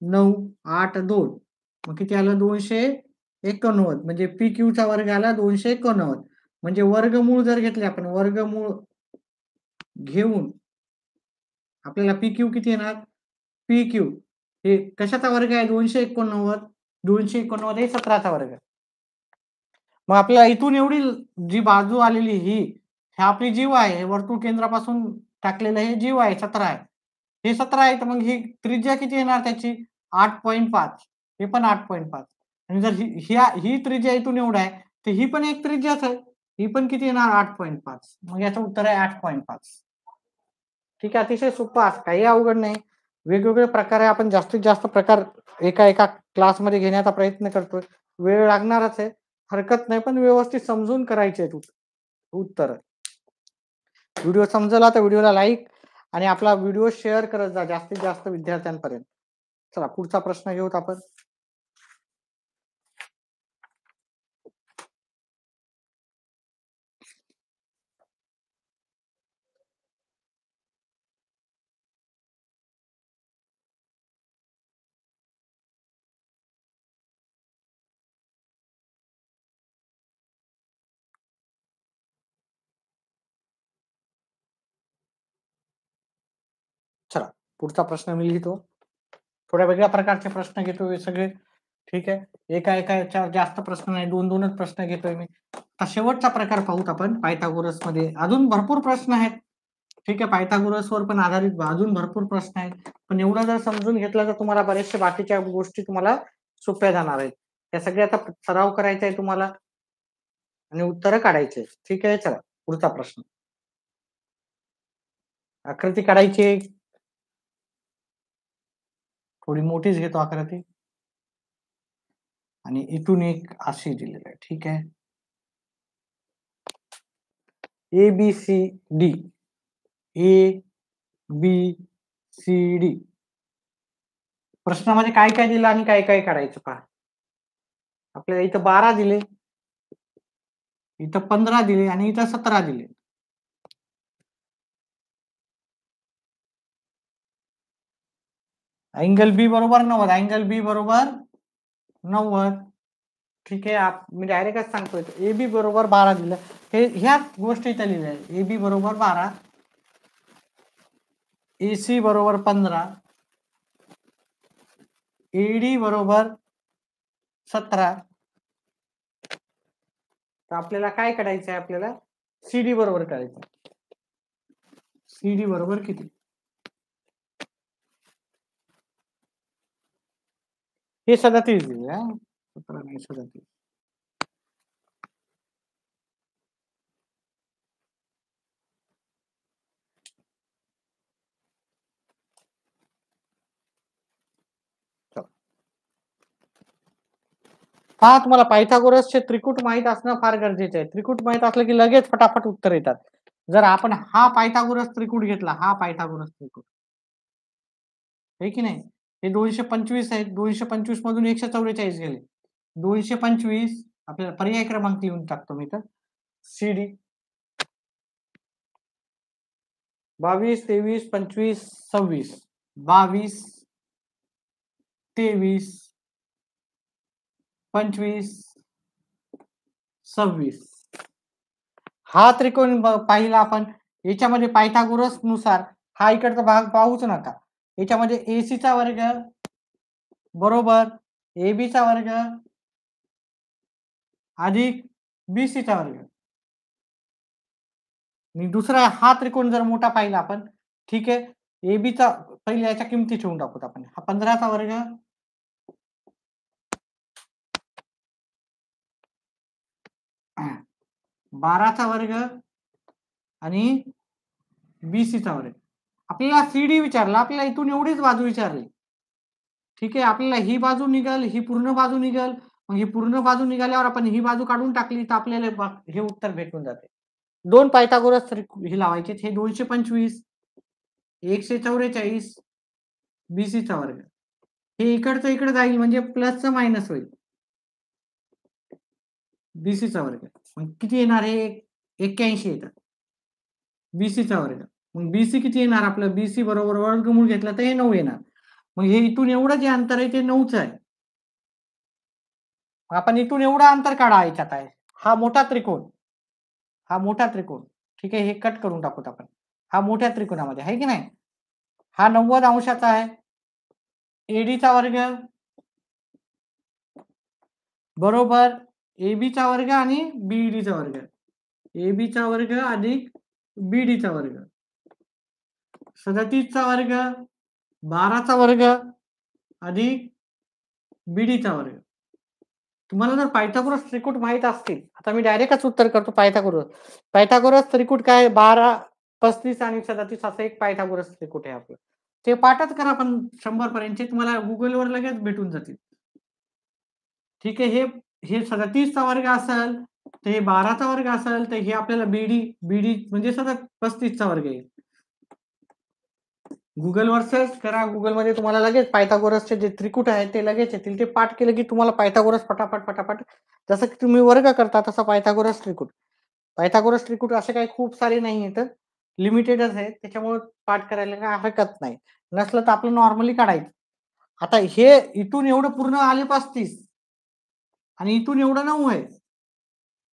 9, 8, 2. मग किती आलं? 289. म्हणजे पी-क्यूचा वर्ग आला 289. म्हणजे वर्गमूळ जर घेतले आपण वर्गमूळ घेऊन आपल्याला पी-क्यू किती येणार? पी-क्यू हे कशाचा वर्ग आहे? 289. 289 हे 17चा वर्ग. मग आपल्याला इथून एवढी जी बाजू आलेली ही आपली जीव आहे. हे वर्तुळ केंद्रापासून टाकलेलं हे जीव आहे 17 आहे. हे 17 आहे तर मग ही त्रिज्या किती येणार त्याची? 8.5. हे पण 8.5 आणि जर ही त्रिज्या इथून एवढं आहे, तर ही पण एक त्रिज्याच आहे. ही पण किती येणार? 8.5. मग याचं उत्तर आहे 8.5. ठीक आहे. अतिशय सोपं असं काही अवघड नाही. वेगवेगळे प्रकारे आपण जास्तीत जास्त प्रकार एका क्लासमध्ये घेण्याचा प्रयत्न करतोय. वेळ लागणारच आहे. हरकत नाही, पण व्यवस्थित समजून करायचे आहेत उत्तर. व्हिडिओ समजला तर व्हिडिओला लाईक आणि आपला व्हिडिओ शेअर करत जा जास्तीत जास्त विद्यार्थ्यांपर्यंत. चला पुढचा प्रश्न घेऊत आपण. चला पुढचा प्रश्न मी लिहितो. थोड्या वेगळ्या प्रकारचे प्रश्न घेतोय सगळे. ठीक आहे. एका जास्त प्रश्न नाही, 2-2च प्रश्न घेतोय मी. आता शेवटचा प्रकार पाहूत आपण पायथागोरस मध्ये. अजून भरपूर प्रश्न आहेत. ठीक आहे. पायथागोरसवर पण आधारित अजून भरपूर प्रश्न आहेत. पण एवढं जर समजून घेतलं तर तुम्हाला बरेचशे बाकीच्या गोष्टी तुम्हाला सोप्या जाणार आहेत. त्या सगळ्याचा सराव करायचा आहे तुम्हाला आणि उत्तरं काढायची. ठीक आहे. चला पुढचा प्रश्न. आकृती काढायची आहे. थोडी मोठीच घेतो आकृती आणि इथून एक अशी दिलेली आहे. ठीक आहे. A B C D A B C D प्रश्नामध्ये काय काय दिलं आणि काय काय काढायचं पहा. आपल्याला इथं 12 दिले, इथं 15 दिले आणि इथं 17 दिले. अँगल बी बरोबर 90. अँगल बी बरोबर 90. ठीक आहे. मी डायरेक्टच सांगतोय. ए बी बरोबर 12 दिलं. हे ह्याच गोष्टी इथं लिहिल्या आहे. ए बी बरोबर 12, ए सी बरोबर 15, एडी बरोबर 17. तर आपल्याला काय काढायचं आहे? आपल्याला सीडी बरोबर काढायचं. सीडी बरोबर किती? हे 37 दिले. 17 नाही 37. हा तुम्हाला पायथागोरसचे त्रिकूट माहित असणं फार गरजेचं आहे. त्रिकूट माहित असलं की लगेच फटाफट उत्तर येतात. जर आपण हा पायथागोरस त्रिकूट घेतला, हा पायथागोरस त्रिकूट आहे की नाही? हे 225 आहेत. 225 मधून 144 गेले. 225 आपल्याला पर्याय क्रमांक लिहून टाकतो मी तर. सीडी 22, 23, 25, 26. 22, 23, 25, 26. हा त्रिकोण पाहिला आपण. याच्यामध्ये पायथागोरस नुसार हा इकडचा भाग पाहूच नका. याच्यामध्ये एसीचा वर्ग बरोबर एबीचा वर्ग अधिक बीसीचा वर्ग. आणि दुसरा हा त्रिकोण जर मोठा पाहिला आपण, ठीक आहे, एबीचा पहिले याच्या किमती ठेवून टाकूत आपण. हा 15चा वर्ग 12चा वर्ग आणि बीसीचा वर्ग. आपल्याला सीडी विचारला, आपल्याला इथून एवढीच बाजू विचारली. ठीक आहे, आपल्याला ही बाजू निघाल, ही पूर्ण बाजू निघाल. मग ही पूर्ण बाजू निघाल्यावर आपण ही बाजू काढून टाकली तर आपल्याला हे उत्तर भेटून जाते. 2 पायथागोरस हे लावायचे. हे 225 144 बीसीचा वर्ग. हे इकडचं इकडे जाईल म्हणजे प्लसचं मायनस होईल. बीसीचा वर्ग मग किती येणार आहे? 81 येतात बीसीचा वर्ग. मग बीसी किती येणार आपलं? बीसी बरोबर वर्गमूळ घेतला तर हे 9 येणार. मग हे इथून एवढं जे अंतर आहे ते 9च आहे. आपण इथून एवढं अंतर काढा याच्यात आहे. हा मोठा त्रिकोण, हा मोठा त्रिकोण. ठीक आहे, हे कट करून टाकूत आपण. हा मोठ्या त्रिकोणामध्ये आहे की नाही? हा 90 अंशाचा आहे. एडीचा वर्ग बरोबर एबीचा वर्ग आणि बीडीचा वर्ग. एबीचा वर्ग अधिक बीडीचा वर्ग. 37चा वर्ग 12चा वर्ग अधिक बीडीचा वर्ग. तुम्हाला जर पायथागोरस त्रिकूट माहित असतील, आता मी डायरेक्टच उत्तर करतो. पायथागोरस त्रिकूट काय? 12, 35 आणि 37 असं एक पायथागोरस त्रिकूट आहे आपलं. ते पाठच करा पण 100 पर्यंतचे तुम्हाला गुगलवर लगेच भेटून जातील. ठीक आहे, हे 37चा वर्ग असेल तर हे 12चा वर्ग असेल तर हे आपल्याला बीडी म्हणजे 35चा वर्ग येईल. गुगलवर सर्च करा. गुगलमध्ये तुम्हाला लगेच पायथागोरसचे जे त्रिकूट आहेत ते लगेच येतील. ते पाठ केलं की तुम्हाला पायथागोरस फटाफट जसं की तुम्ही वर्ग करता तसं पायथागोरस त्रिकूट असे काही खूप सारे नाही आहेत, लिमिटेडच आहेत. त्याच्यामुळे पाठ करायला काय हरकत नाही. नसलं तर आपलं नॉर्मली काढायचं. आता हे इथून एवढं पूर्ण आले 35 आणि इथून एवढं 9 आहे.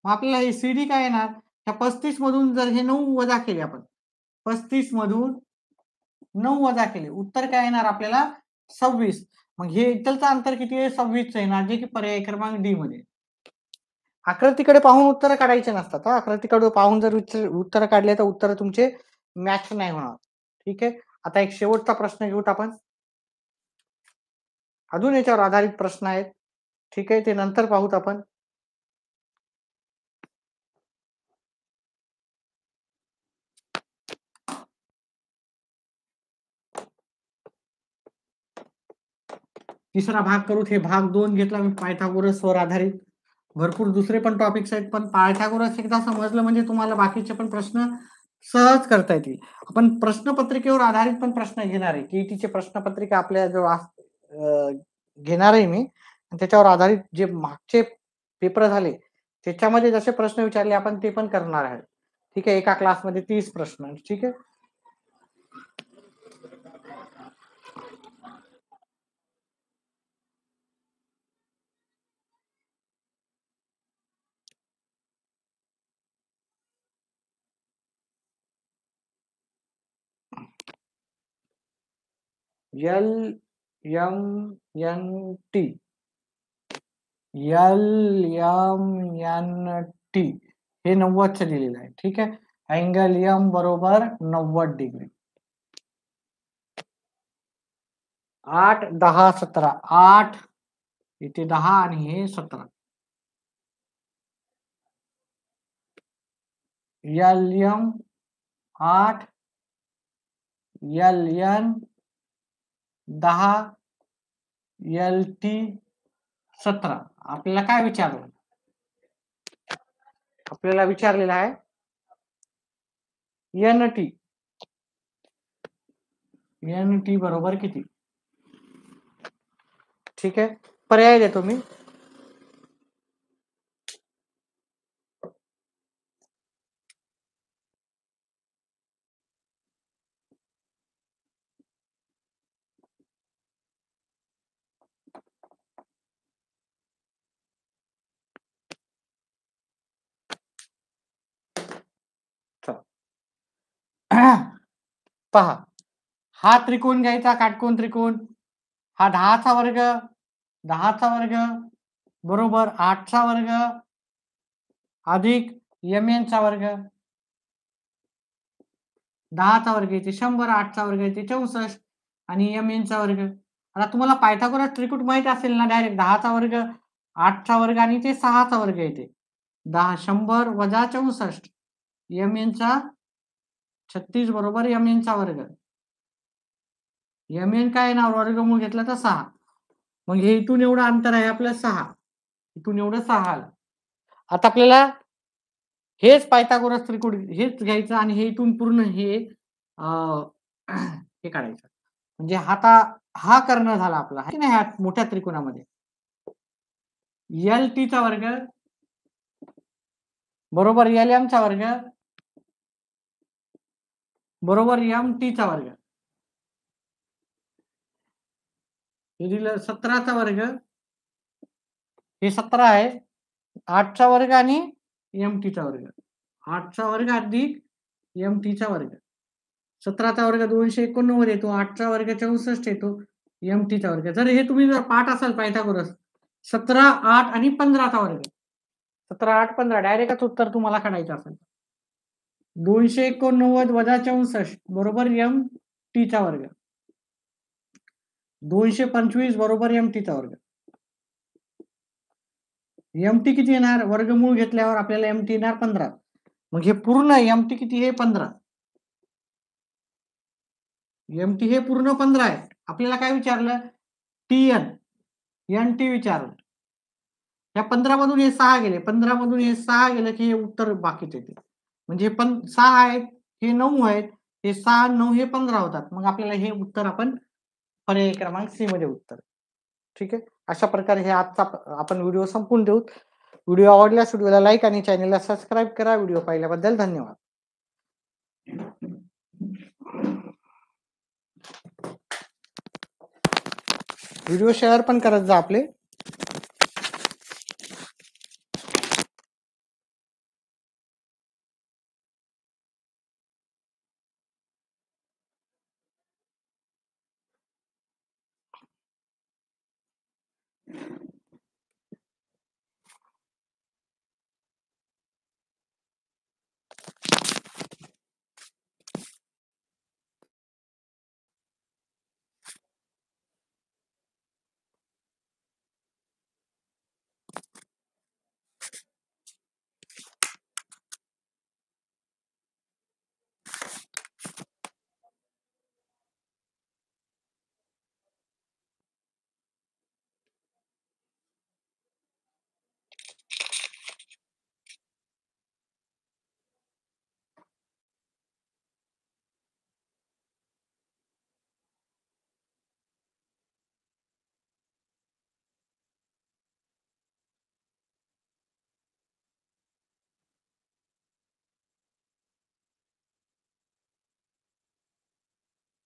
मग आपल्याला हे सीडी काय येणार? ह्या 35 मधून जर हे 9 वजा केले आपण, 35 मधून 9 वजा केले, उत्तर काय येणार आपल्याला? 26. मग हे इथलचं अंतर किती आहे? 26 येणार, जे की पर्याय क्रमांक डी मध्ये. आकृतीकडे पाहून उत्तर काढायचे नसतात. आकृतीकडे पाहून जर उत्तर काढले तर उत्तर तुमचे मॅच नाही होणार. ठीक आहे, आता एक शेवटचा प्रश्न घेऊत आपण. अजून याच्यावर आधारित प्रश्न आहेत. ठीक आहे, ते नंतर पाहूत आपण. तिसरा भाग करू. हे भाग 2 घेतला मी पायथागोरसवर आधारित. भरपूर दुसरे पण टॉपिक्स आहेत, पण पायथागोरस एकदा समजलं म्हणजे तुम्हाला बाकीचे पण प्रश्न सहज करता येतील. आपण प्रश्नपत्रिकेवर आधारित पण प्रश्न घेणार आहे. टीईटीचे प्रश्नपत्रिका आपल्या जो घेणार आहे मी, त्याच्यावर आधारित जे मागचे पेपर झाले त्याच्यामध्ये जसे प्रश्न विचारले आपण ते पण करणार आहे. ठीक आहे, एका क्लासमध्ये 30 प्रश्न. ठीक आहे, LMNT हे 90चं दिलेलं आहे. ठीक आहे, अँगल एम बरोबर 90 डिग्री. 8, 10, 17. 8 इथे 10 आणि हे 17. LM 8, LN 10, LT 17. आपल्याला काय विचारलं? आपल्याला विचारलेलं आहे NT बरोबर किती? ठीक आहे, पर्याय देतो मी. पहा, हा त्रिकोण घ्यायचा, काटकोन त्रिकोण. हा 10चा वर्ग बरोबर 8चा वर्ग अधिक mn चा वर्ग 10 चा वर्ग येते 100, 8 चा वर्ग येते 64 आणि mn चा वर्ग. आता तुम्हाला पायथागोरस त्रिकूट माहित असेल ना, डायरेक्ट 10 चा वर्ग 8 चा वर्ग आणि ते 6 चा वर्ग येते. 10 100 वजा 64 mn चा 36 बरोबर mn चा वर्ग. mn काय ना वर्गमूळ घेतला तर 6. मग हे इथून एवढं अंतर आहे आपलं 6. इथून एवढं 6 आलं. आता आपल्याला हेच पायथागोरस त्रिकोण हेच घ्यायचं आणि हे इथून पूर्ण हे हे काढायचं. म्हणजे आता हा कर्ण झाला आपला आहे ना ह्या मोठ्या त्रिकोणामध्ये. LT चा वर्ग बरोबर LM चा वर्ग बरोबर MT चा वर्ग. हे दिलं 17 चा वर्ग, हे 17 आहे, 8 चा वर्ग आणि MT चा वर्ग. 8 चा वर्ग अधिक MT चा वर्ग. 17 चा वर्ग 289 येतो, 8 चा वर्ग 64 येतो, MT चा वर्ग. जर हे तुम्ही जर पाठ असाल पायथागोरस 17, 8 आणि 15 चा वर्ग. 17, 8, 15 डायरेक्टच उत्तर तुम्हाला काढायचं असेल. 289 वजा 64 बरोबर MT चा वर्ग. 225 बरोबर MT चा वर्ग. MT किती येणार? वर्गमूळ घेतल्यावर आपल्याला MT येणार 15. मग हे पूर्ण MT किती हे 15. MT हे पूर्ण 15 आहे. आपल्याला काय विचारलं? TN. NT विचारलं. या 15 मधून हे 6 गेले, 15 मधून हे 6 गेले की हे उत्तर बाकीच येते. म्हणजे पण 6 आहेत, हे 9 आहेत, हे 6 9 हे 15 होतात. मग आपल्याला हे उत्तर आपण पर्याय क्रमांक सी मध्ये उत्तर. ठीक आहे. अशा प्रकारे हे आजचा आपण व्हिडिओ संपून देऊ. व्हिडिओ आवडल्यास व्हिडिओला लाईक आणि चॅनलला सबस्क्राईब करा. व्हिडिओ पाहिल्याबद्दल धन्यवाद. व्हिडिओ शेअर पण करत जा आपले.